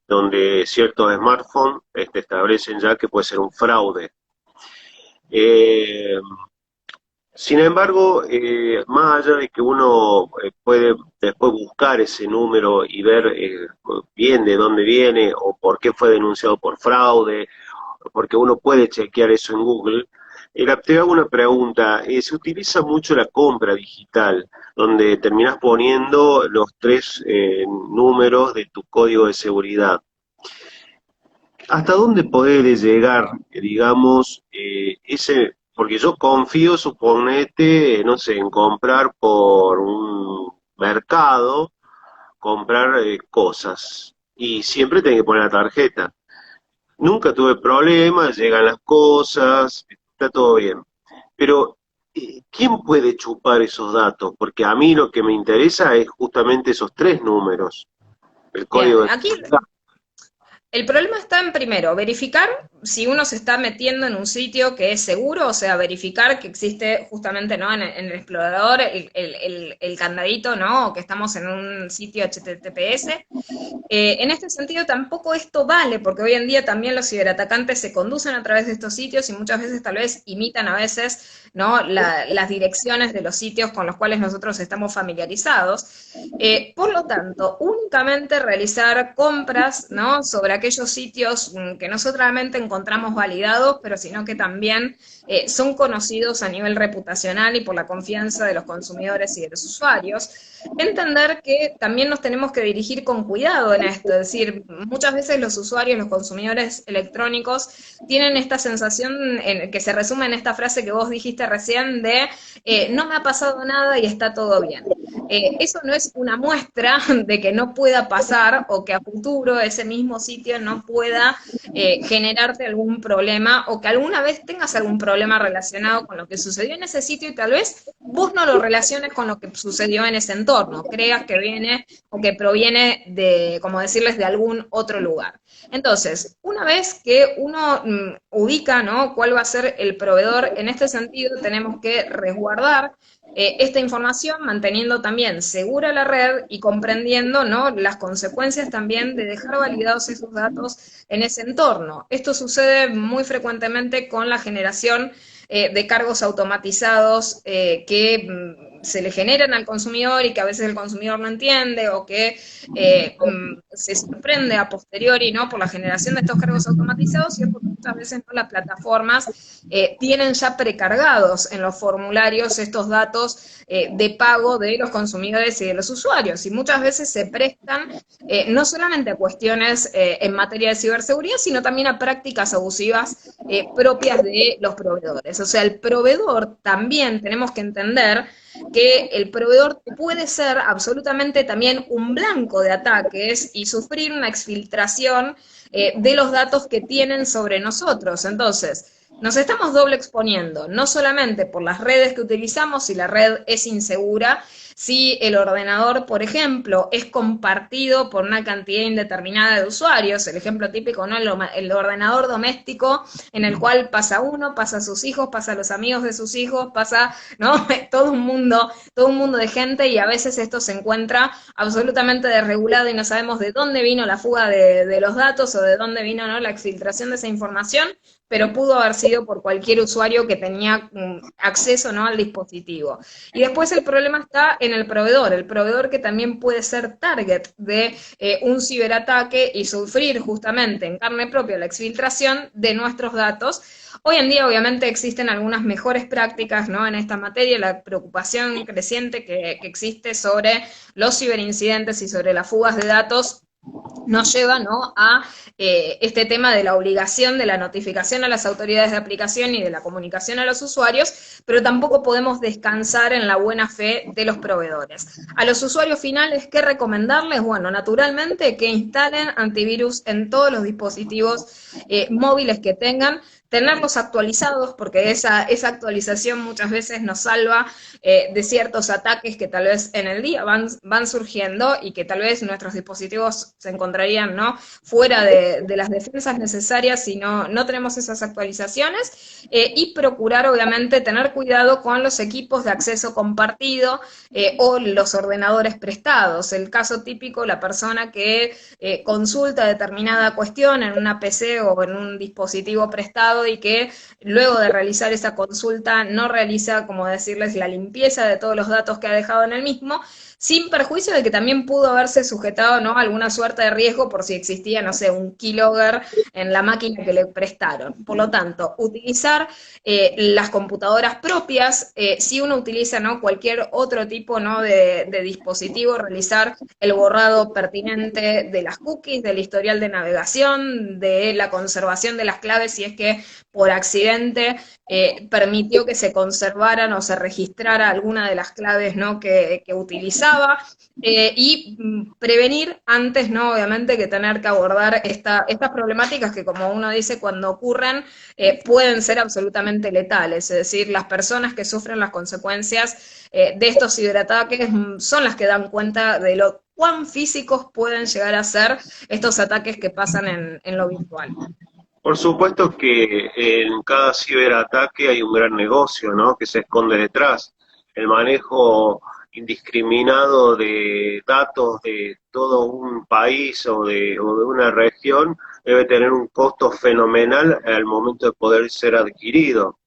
donde ciertos smartphones establecen ya que puede ser un fraude. Sin embargo, más allá de que uno puede después buscar ese número y ver bien de dónde viene o por qué fue denunciado por fraude, porque uno puede chequear eso en Google, te hago una pregunta. Se utiliza mucho la compra digital, donde terminas poniendo los tres números de tu código de seguridad. ¿Hasta dónde puede llegar, digamos, porque yo confío, suponete, no sé, en comprar por un mercado, comprar cosas, y siempre tengo que poner la tarjeta. Nunca tuve problemas, llegan las cosas, está todo bien. Pero, ¿quién puede chupar esos datos? Porque a mí lo que me interesa es justamente esos tres números, el código Bien, de aquí seguridad. el problema está en, primero, verificar si uno se está metiendo en un sitio que es seguro, o sea, verificar que existe justamente, ¿no? En el explorador el candadito, ¿no? O que estamos en un sitio HTTPS. En este sentido, tampoco esto vale, porque hoy en día también los ciberatacantes se conducen a través de estos sitios y muchas veces tal vez imitan a veces, ¿no? Las direcciones de los sitios con los cuales nosotros estamos familiarizados. Por lo tanto, únicamente realizar compras, ¿no? Sobre aquellos sitios que no solamente encontramos validados, pero sino que también son conocidos a nivel reputacional y por la confianza de los consumidores y de los usuarios. Entender que también nos tenemos que dirigir con cuidado en esto, es decir, muchas veces los usuarios, los consumidores electrónicos, tienen esta sensación que se resume en esta frase que vos dijiste recién de no me ha pasado nada y está todo bien. Eso no es una muestra de que no pueda pasar o que a futuro ese mismo sitio no pueda generarte algún problema o que alguna vez tengas algún problema relacionado con lo que sucedió en ese sitio y tal vez vos no lo relaciones con lo que sucedió en ese entorno, creas que viene o que proviene de, como decirles, de algún otro lugar. Entonces, una vez que uno ubica, ¿no? Cuál va a ser el proveedor, en este sentido tenemos que resguardar esta información, manteniendo también segura la red y comprendiendo, ¿no? Las consecuencias también de dejar validados esos datos en ese entorno. Esto sucede muy frecuentemente con la generación de cargos automatizados que se le generan al consumidor y que a veces el consumidor no entiende o que se sorprende a posteriori, ¿no? Por la generación de estos cargos automatizados y es porque muchas veces, ¿no? Las plataformas tienen ya precargados en los formularios estos datos de pago de los consumidores y de los usuarios y muchas veces se prestan no solamente a cuestiones en materia de ciberseguridad, sino también a prácticas abusivas propias de los proveedores. O sea, el proveedor también tenemos que entender que el proveedor puede ser absolutamente también un blanco de ataques y sufrir una exfiltración de los datos que tienen sobre nosotros. Entonces, nos estamos doble exponiendo, no solamente por las redes que utilizamos, si la red es insegura, si el ordenador, por ejemplo, es compartido por una cantidad indeterminada de usuarios, el ejemplo típico, ¿no? El ordenador doméstico en el cual pasa uno, pasa a sus hijos, pasa a los amigos de sus hijos, pasa, ¿no? Todo un mundo de gente y a veces esto se encuentra absolutamente desregulado y no sabemos de dónde vino la fuga de los datos o de dónde vino, ¿no? La exfiltración de esa información, pero pudo haber sido por cualquier usuario que tenía acceso, ¿no? Al dispositivo. Y después el problema está en el proveedor que también puede ser target de un ciberataque y sufrir justamente en carne propia la exfiltración de nuestros datos. Hoy en día, obviamente, existen algunas mejores prácticas, ¿no? En esta materia, la preocupación creciente que existe sobre los ciberincidentes y sobre las fugas de datos nos lleva, ¿no? A este tema de la obligación de la notificación a las autoridades de aplicación y de la comunicación a los usuarios, pero tampoco podemos descansar en la buena fe de los proveedores. A los usuarios finales, ¿qué recomendarles? Bueno, naturalmente que instalen antivirus en todos los dispositivos móviles que tengan, tenerlos actualizados, porque esa actualización muchas veces nos salva de ciertos ataques que tal vez en el día van surgiendo y que tal vez nuestros dispositivos se encontrarían, ¿no? Fuera de las defensas necesarias si no tenemos esas actualizaciones y procurar obviamente tener cuidado con los equipos de acceso compartido o los ordenadores prestados. El caso típico, la persona que consulta determinada cuestión en una PC o en un dispositivo prestado y que luego de realizar esa consulta no realiza, como decirles, la limpieza de todos los datos que ha dejado en el mismo, sin perjuicio de que también pudo haberse sujetado, ¿no? A alguna suerte de riesgo por si existía, no sé, un keylogger en la máquina que le prestaron. Por lo tanto, utilizar las computadoras propias, si uno utiliza, ¿no? Cualquier otro tipo, ¿no? de dispositivo, realizar el borrado pertinente de las cookies, del historial de navegación, de la conservación de las claves si es que por accidente permitió que se conservaran o se registrara alguna de las claves, ¿no?, que utilizaba, y prevenir antes, ¿no?, obviamente, que tener que abordar estas problemáticas que, como uno dice, cuando ocurren pueden ser absolutamente letales, es decir, las personas que sufren las consecuencias de estos ciberataques son las que dan cuenta de lo cuán físicos pueden llegar a ser estos ataques que pasan en lo virtual. Por supuesto que en cada ciberataque hay un gran negocio, ¿no?, que se esconde detrás. El manejo indiscriminado de datos de todo un país o de una región debe tener un costo fenomenal al momento de poder ser adquirido.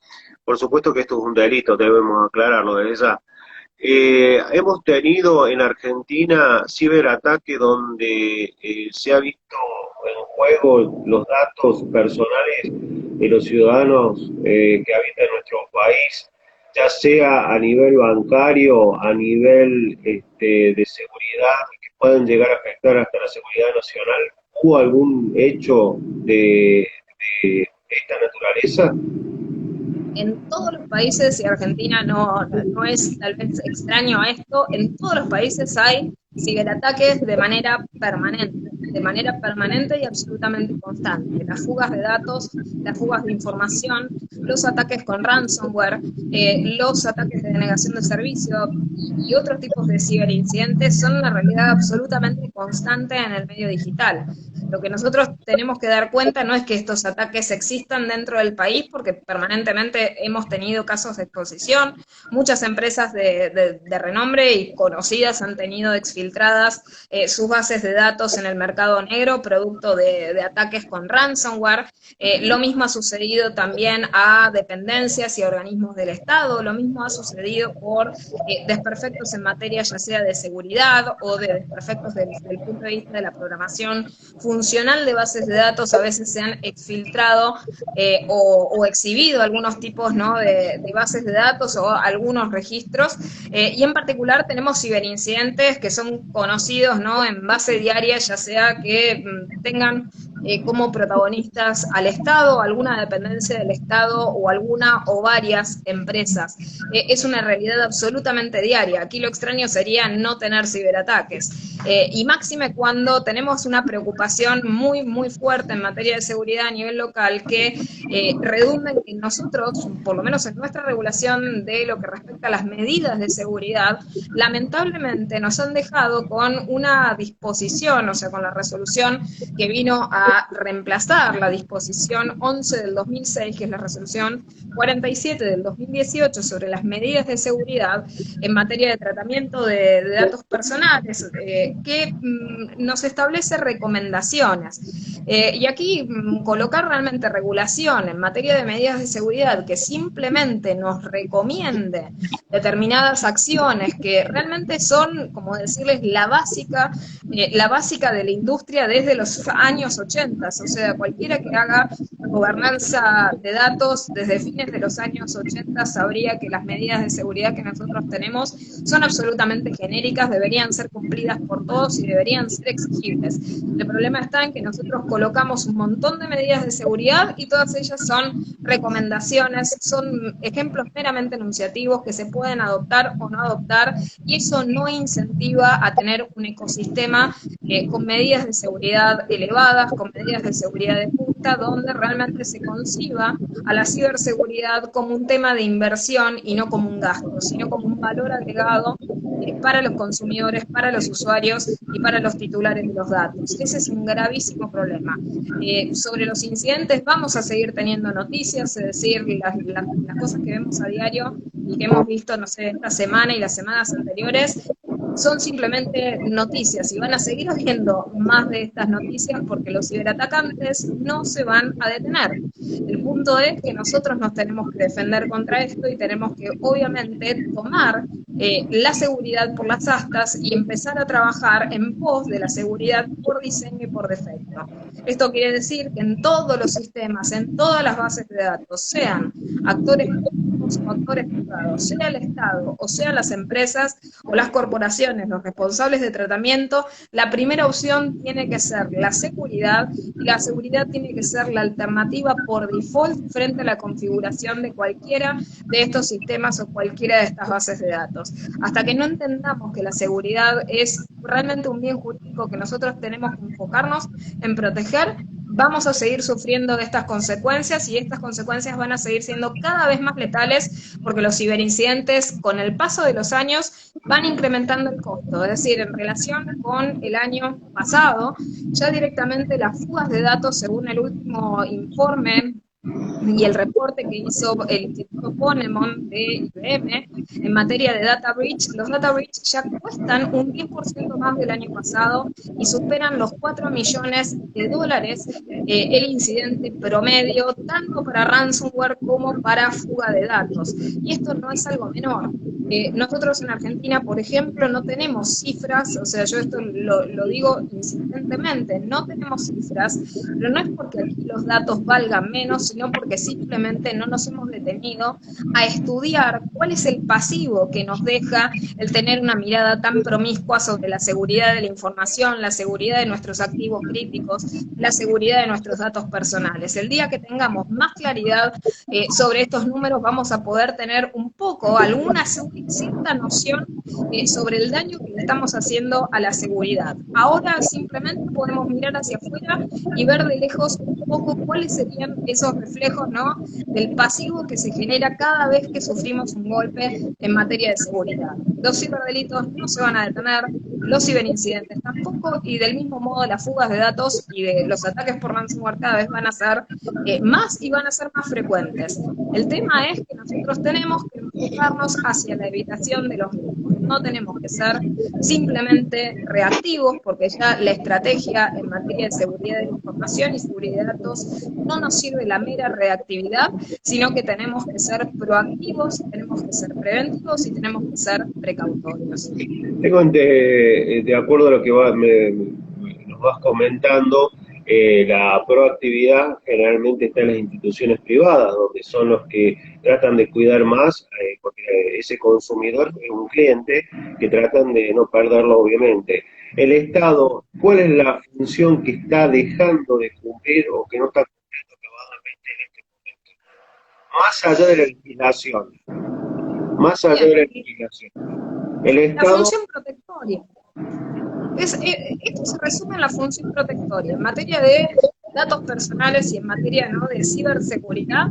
Por supuesto que esto es un delito, debemos aclararlo desde ya. Hemos tenido en Argentina ciberataque donde se ha visto en juego los datos personales de los ciudadanos que habitan en nuestro país, ya sea a nivel bancario, a nivel de seguridad, que pueden llegar a afectar hasta la seguridad nacional. ¿Hubo algún hecho de esta naturaleza? En todos los países, y Argentina no es tal vez extraño a esto, en todos los países hay ciberataques de manera permanente y absolutamente constante. Las fugas de datos, las fugas de información, los ataques con ransomware, los ataques de denegación de servicio y otros tipos de ciberincidentes son una realidad absolutamente constante en el medio digital. Lo que nosotros tenemos que dar cuenta no es que estos ataques existan dentro del país, porque permanentemente hemos tenido casos de exposición, muchas empresas de renombre y conocidas han tenido exfiltradas sus bases de datos en el mercado negro, producto de ataques con ransomware. Lo mismo ha sucedido también a dependencias y organismos del Estado, lo mismo ha sucedido por desperfectos en materia ya sea de seguridad o de desperfectos desde el punto de vista de la programación funcional de bases de datos. A veces se han exfiltrado o exhibido algunos tipos, ¿no?, de bases de datos o algunos registros, y en particular tenemos ciberincidentes que son conocidos, ¿no?, en base diaria, ya sea que tengan como protagonistas al Estado, alguna dependencia del Estado o alguna o varias empresas. Es una realidad absolutamente diaria. Aquí lo extraño sería no tener ciberataques. Y máxime cuando tenemos una preocupación muy, muy fuerte en materia de seguridad a nivel local que redunda en que nosotros, por lo menos en nuestra regulación de lo que respecta a las medidas de seguridad, lamentablemente nos han dejado con una disposición, o sea, con la resolución que vino a reemplazar la disposición 11 del 2006, que es la resolución 47 del 2018 sobre las medidas de seguridad en materia de tratamiento de datos personales, que nos establece recomendaciones. Y aquí colocar realmente regulación en materia de medidas de seguridad que simplemente nos recomiende determinadas acciones que realmente son, como decirles, la básica de la industria desde los años 80, o sea, cualquiera que haga gobernanza de datos desde fines de los años 80 sabría que las medidas de seguridad que nosotros tenemos son absolutamente genéricas, deberían ser cumplidas por todos y deberían ser exigibles. El problema está en que nosotros colocamos un montón de medidas de seguridad y todas ellas son recomendaciones, son ejemplos meramente enunciativos que se pueden adoptar o no adoptar, y eso no incentiva a tener un ecosistema con medidas de seguridad elevadas, con medidas de seguridad de punta, donde realmente se conciba a la ciberseguridad como un tema de inversión y no como un gasto, sino como un valor agregado para los consumidores, para los usuarios y para los titulares de los datos. Ese es un gravísimo problema. Sobre los incidentes vamos a seguir teniendo noticias, es decir, las cosas que vemos a diario y que hemos visto, no sé, esta semana y las semanas anteriores, son simplemente noticias y van a seguir habiendo más de estas noticias porque los ciberatacantes no se van a detener. El punto es que nosotros nos tenemos que defender contra esto y tenemos que obviamente tomar la seguridad por las astas y empezar a trabajar en pos de la seguridad por diseño y por defecto. Esto quiere decir que en todos los sistemas, en todas las bases de datos, sean actores los actores privados, sea el Estado o sean las empresas o las corporaciones, los responsables de tratamiento, la primera opción tiene que ser la seguridad, y la seguridad tiene que ser la alternativa por default frente a la configuración de cualquiera de estos sistemas o cualquiera de estas bases de datos. Hasta que no entendamos que la seguridad es realmente un bien jurídico que nosotros tenemos que enfocarnos en proteger, vamos a seguir sufriendo de estas consecuencias, y estas consecuencias van a seguir siendo cada vez más letales porque los ciberincidentes con el paso de los años van incrementando el costo. Es decir, en relación con el año pasado, ya directamente las fugas de datos, según el último informe y el reporte que hizo el Instituto Ponemon de IBM en materia de data breach, los data breach ya cuestan un 10% más del año pasado y superan los 4 millones de dólares el incidente promedio, tanto para ransomware como para fuga de datos. Y esto no es algo menor. Nosotros en Argentina, por ejemplo, no tenemos cifras, o sea, yo esto lo digo insistentemente, no tenemos cifras, pero no es porque aquí los datos valgan menos, sino porque simplemente no nos hemos detenido a estudiar cuál es el pasivo que nos deja el tener una mirada tan promiscua sobre la seguridad de la información, la seguridad de nuestros activos críticos, la seguridad de nuestros datos personales. El día que tengamos más claridad sobre estos números, vamos a poder tener un poco, alguna cierta noción sobre el daño que le estamos haciendo a la seguridad. Ahora simplemente podemos mirar hacia afuera y ver de lejos un poco cuáles serían esos reflejos, ¿no?, del pasivo que se genera cada vez que sufrimos un golpe en materia de seguridad. Los ciberdelitos no se van a detener, los ciberincidentes tampoco, y del mismo modo las fugas de datos y de los ataques por ransomware cada vez van a ser más y van a ser más frecuentes. El tema es que nosotros tenemos que enfocarnos hacia la evitación de los mismos. No tenemos que ser simplemente reactivos, porque ya la estrategia en materia de seguridad de la información y seguridad de datos no nos sirve la mera reactividad, sino que tenemos que ser proactivos, tenemos que ser preventivos y tenemos que ser precautorios. Tengo de acuerdo a lo que nos vas comentando, la proactividad generalmente está en las instituciones privadas, donde son los que tratan de cuidar más, porque ese consumidor es un cliente que tratan de no perderlo, obviamente. El Estado, ¿cuál es la función que está dejando de cumplir o que no está cumpliendo acabadamente en este momento? Más allá de la legislación, más allá de la legislación. El Estado... La función protectoria. Esto se resume en la función protectoria. En materia de datos personales y en materia, ¿no?, de ciberseguridad,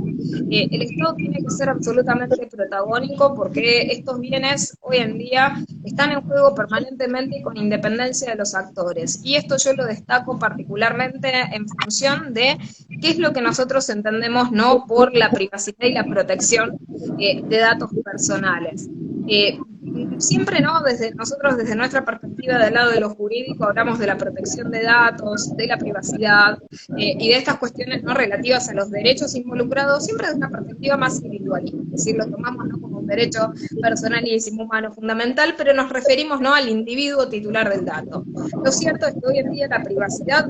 el Estado tiene que ser absolutamente protagónico, porque estos bienes hoy en día están en juego permanentemente y con independencia de los actores. Y esto yo lo destaco particularmente en función de qué es lo que nosotros entendemos, ¿no?, por la privacidad y la protección de datos personales. Siempre, ¿no?, nosotros desde nuestra perspectiva del lado de lo jurídico hablamos de la protección de datos, de la privacidad y de estas cuestiones, ¿no?, relativas a los derechos involucrados, siempre desde una perspectiva más individualista, es decir, lo tomamos, ¿no?, como un derecho personalísimo, humano, fundamental, pero nos referimos, ¿no?, al individuo titular del dato. Lo cierto es que hoy en día la privacidad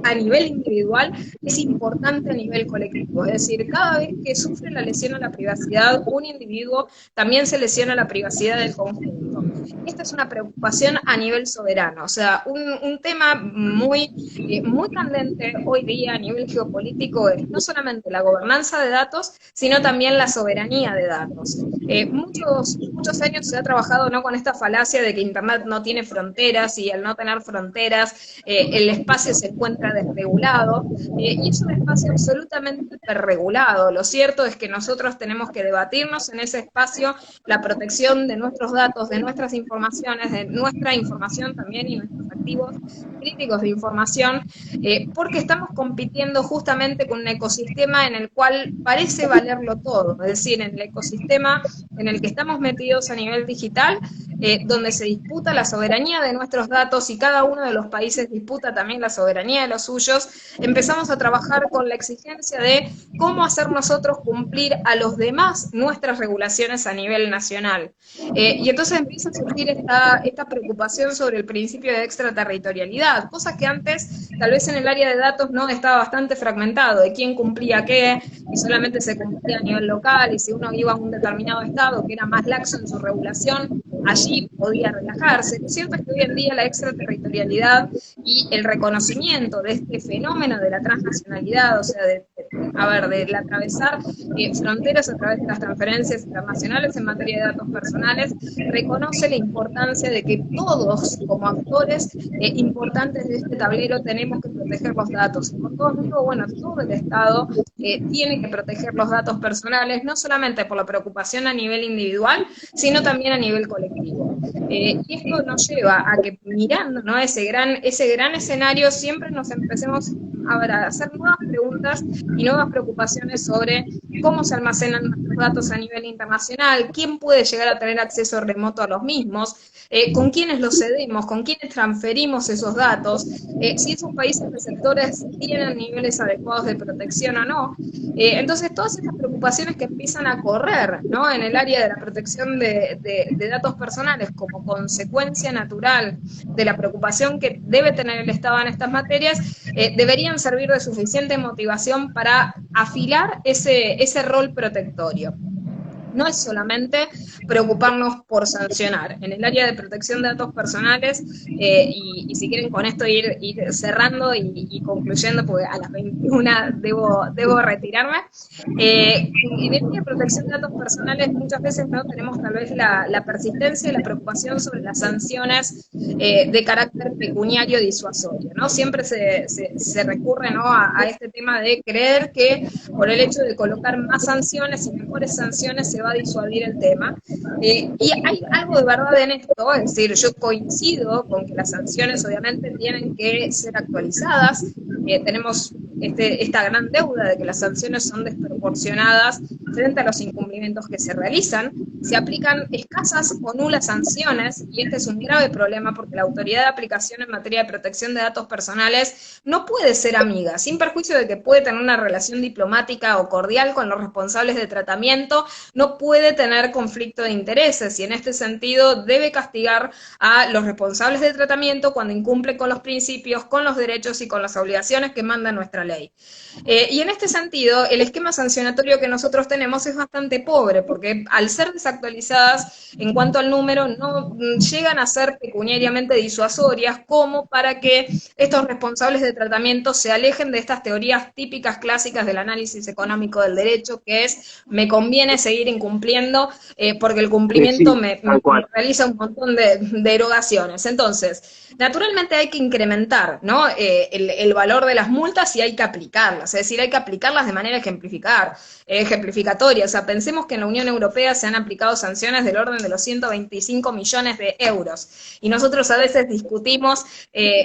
a nivel individual es importante a nivel colectivo, es decir, cada vez que sufre la lesión a la privacidad un individuo, también se lesiona la privacidad del conjunto. Esta es una preocupación a nivel soberano, o sea, un tema muy candente hoy día a nivel geopolítico es no solamente la gobernanza de datos, sino también la soberanía de datos. Muchos años se ha trabajado, ¿no?, con esta falacia de que Internet no tiene fronteras, y al no tener fronteras el espacio se encuentra desregulado, y es un espacio absolutamente hiperregulado. Lo cierto es que nosotros tenemos que debatirnos en ese espacio la protección de nuestros datos, de nuestras informaciones, de nuestra información también y nuestros activos críticos de información, porque estamos compitiendo justamente con un ecosistema en el cual parece valerlo todo, es decir, en el ecosistema en el que estamos metidos a nivel digital, donde se disputa la soberanía de nuestros datos y cada uno de los países disputa también la soberanía de los suyos. Empezamos a trabajar con la exigencia de cómo hacer nosotros cumplir a los demás nuestras regulaciones a nivel nacional. Y entonces empieza a surgir esta preocupación sobre el principio de extraterritorialidad, cosas que antes tal vez en el área de datos no estaba bastante fragmentado, de quién cumplía qué, y solamente se cumplía a nivel local, y si uno iba a un determinado estado que era más laxo en su regulación, allí podía relajarse. Lo cierto es que hoy en día la extraterritorialidad y el reconocimiento de este fenómeno de la transnacionalidad, o sea, del atravesar fronteras a través de las transferencias internacionales en materia de datos personales, reconoce la importancia de que todos, como actores importantes de este tablero, tenemos que proteger los datos. Y por todo digo, bueno, todo el Estado tiene que proteger los datos personales, no solamente por la preocupación a nivel individual, sino también a nivel colectivo. Y esto nos lleva a que mirando, ¿no?, ese gran escenario, siempre nos empecemos a hacer nuevas preguntas y nuevas preocupaciones sobre cómo se almacenan nuestros datos a nivel internacional, quién puede llegar a tener acceso remoto a los mismos, con quiénes los cedemos, con quiénes transferimos esos datos, si esos países receptores tienen niveles adecuados de protección o no. Entonces, todas estas preocupaciones que empiezan a correr, ¿no?, en el área de la protección de datos personales como consecuencia natural de la preocupación que debe tener el Estado en estas materias, deberían servir de suficiente motivación para afilar ese rol protectorio. No es solamente preocuparnos por sancionar. En el área de protección de datos personales, y si quieren con esto ir cerrando y concluyendo, porque a las 21 debo retirarme, en el área de protección de datos personales muchas veces no tenemos tal vez la persistencia y la preocupación sobre las sanciones de carácter pecuniario disuasorio, ¿no? Siempre se recurre, ¿no?, a este tema de creer que por el hecho de colocar más sanciones y mejores sanciones se va a disuadir el tema. Y hay algo de verdad en esto, es decir, yo coincido con que las sanciones obviamente tienen que ser actualizadas. Tenemos esta gran deuda de que las sanciones son desproporcionadas frente a los incumplimientos que se realizan. Se aplican escasas o nulas sanciones, y este es un grave problema porque la autoridad de aplicación en materia de protección de datos personales no puede ser amiga, sin perjuicio de que puede tener una relación diplomática o cordial con los responsables de tratamiento, no puede tener conflicto de intereses, y en este sentido debe castigar a los responsables de tratamiento cuando incumplen con los principios, con los derechos y con las obligaciones que manda nuestra ley. Y en este sentido, el esquema sancionatorio que nosotros tenemos es bastante pobre, porque al ser desactualizadas en cuanto al número, no llegan a ser pecuniariamente disuasorias como para que estos responsables de tratamiento se alejen de estas teorías típicas clásicas del análisis económico del derecho, que es, me conviene seguir incumpliendo porque el cumplimiento me realiza un montón de erogaciones. Entonces, naturalmente hay que incrementar, ¿no?, el valor de las multas, y hay que aplicarlas, es decir, hay que aplicarlas de manera ejemplificatoria. O sea, pensemos que en la Unión Europea se han aplicado sanciones del orden de los 125 millones de euros, y nosotros a veces discutimos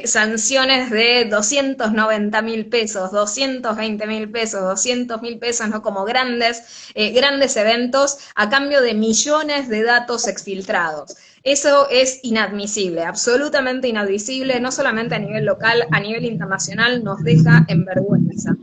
sanciones de 290.000 pesos, 220.000 pesos, 200.000 pesos, ¿no?, como grandes eventos a cambio de millones de datos exfiltrados. Eso es inadmisible, absolutamente inadmisible, no solamente a nivel local, a nivel internacional nos deja en vergüenza.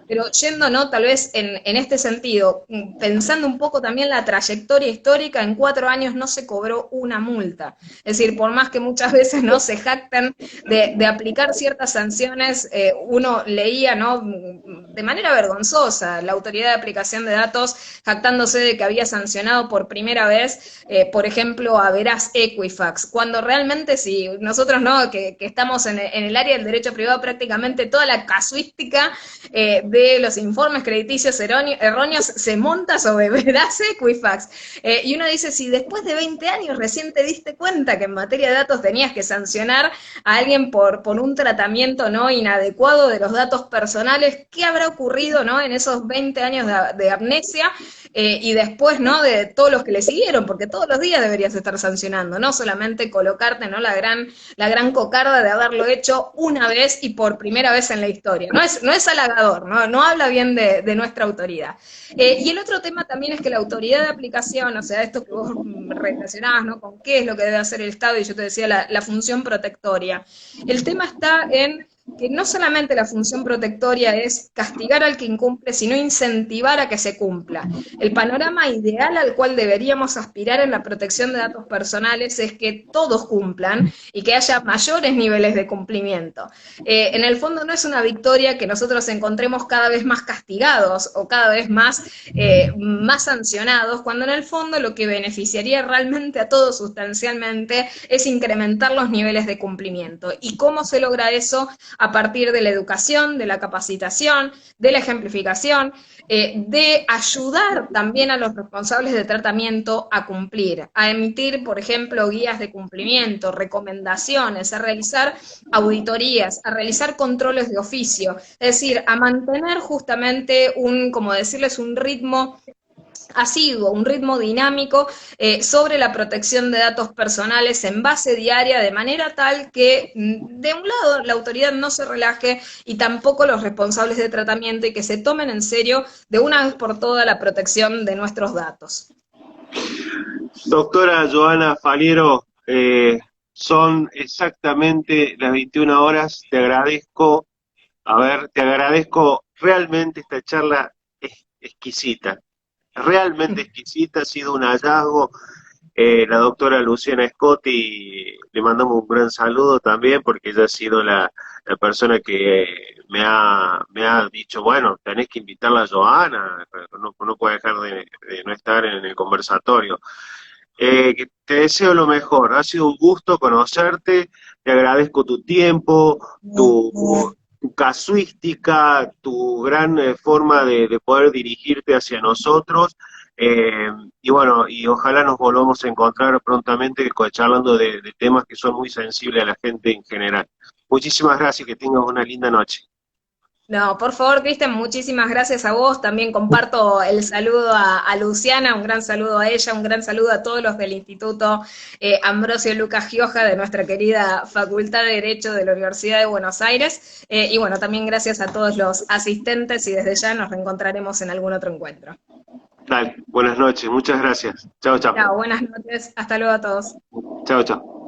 Pero yendo, ¿no?, tal vez en este sentido, pensando un poco también la trayectoria histórica, en 4 años no se cobró una multa. Es decir, por más que muchas veces no se jactan de aplicar ciertas sanciones, uno leía, ¿no?, de manera vergonzosa, la autoridad de aplicación de datos jactándose de que había sancionado por primera vez, por ejemplo, a Veraz Equifax, cuando realmente si nosotros, ¿no?, que estamos en el área del derecho privado, prácticamente toda la casuística de los informes crediticios erróneos se monta sobre Veraz Equifax. Y uno dice, si después de 20 años recién te diste cuenta que en materia de datos tenías que sancionar a alguien por un tratamiento no inadecuado de los datos personales, ¿qué habrá ocurrido, ¿no?, en esos 20 años de amnesia? Y después, ¿no?, de todos los que le siguieron, porque todos los días deberías estar sancionando, no solamente colocarte, ¿no?, la gran cocarda de haberlo hecho una vez y por primera vez en la historia. No es halagador, no habla bien de nuestra autoridad. Y el otro tema también es que la autoridad de aplicación, o sea, esto que vos relacionabas, ¿no?, con qué es lo que debe hacer el Estado, y yo te decía la función protectoria. El tema está en que no solamente la función protectoria es castigar al que incumple, sino incentivar a que se cumpla. El panorama ideal al cual deberíamos aspirar en la protección de datos personales es que todos cumplan y que haya mayores niveles de cumplimiento. En el fondo no es una victoria que nosotros encontremos cada vez más castigados o cada vez más sancionados, cuando en el fondo lo que beneficiaría realmente a todos sustancialmente es incrementar los niveles de cumplimiento. ¿Y cómo se logra eso? A partir de la educación, de la capacitación, de la ejemplificación, de ayudar también a los responsables de tratamiento a cumplir, a emitir, por ejemplo, guías de cumplimiento, recomendaciones, a realizar auditorías, a realizar controles de oficio, es decir, a mantener justamente como decirles, un ritmo asiduo, un ritmo dinámico sobre la protección de datos personales en base diaria, de manera tal que, de un lado, la autoridad no se relaje y tampoco los responsables de tratamiento, y que se tomen en serio de una vez por todas la protección de nuestros datos. Doctora Joana Faliero, son exactamente las 21 horas, te agradezco, te agradezco realmente esta charla exquisita, realmente exquisita, ha sido un hallazgo. La doctora Luciana Scotti, le mandamos un gran saludo también, porque ella ha sido la persona que me ha dicho, bueno, tenés que invitarla a Joana, no puede dejar de no estar en el conversatorio. Que te deseo lo mejor, ha sido un gusto conocerte, te agradezco tu tiempo, tu casuística, tu gran forma de poder dirigirte hacia nosotros, y bueno, y ojalá nos volvamos a encontrar prontamente charlando de temas que son muy sensibles a la gente en general. Muchísimas gracias, que tengas una linda noche. No, por favor, Cristian, muchísimas gracias a vos. También comparto el saludo a Luciana, un gran saludo a ella, un gran saludo a todos los del Instituto Ambrosio Lucas Gioja, de nuestra querida Facultad de Derecho de la Universidad de Buenos Aires. Y bueno, también gracias a todos los asistentes, y desde ya nos reencontraremos en algún otro encuentro. Dale, buenas noches, muchas gracias. Chao, chao. Chao, buenas noches, hasta luego a todos. Chao, chao.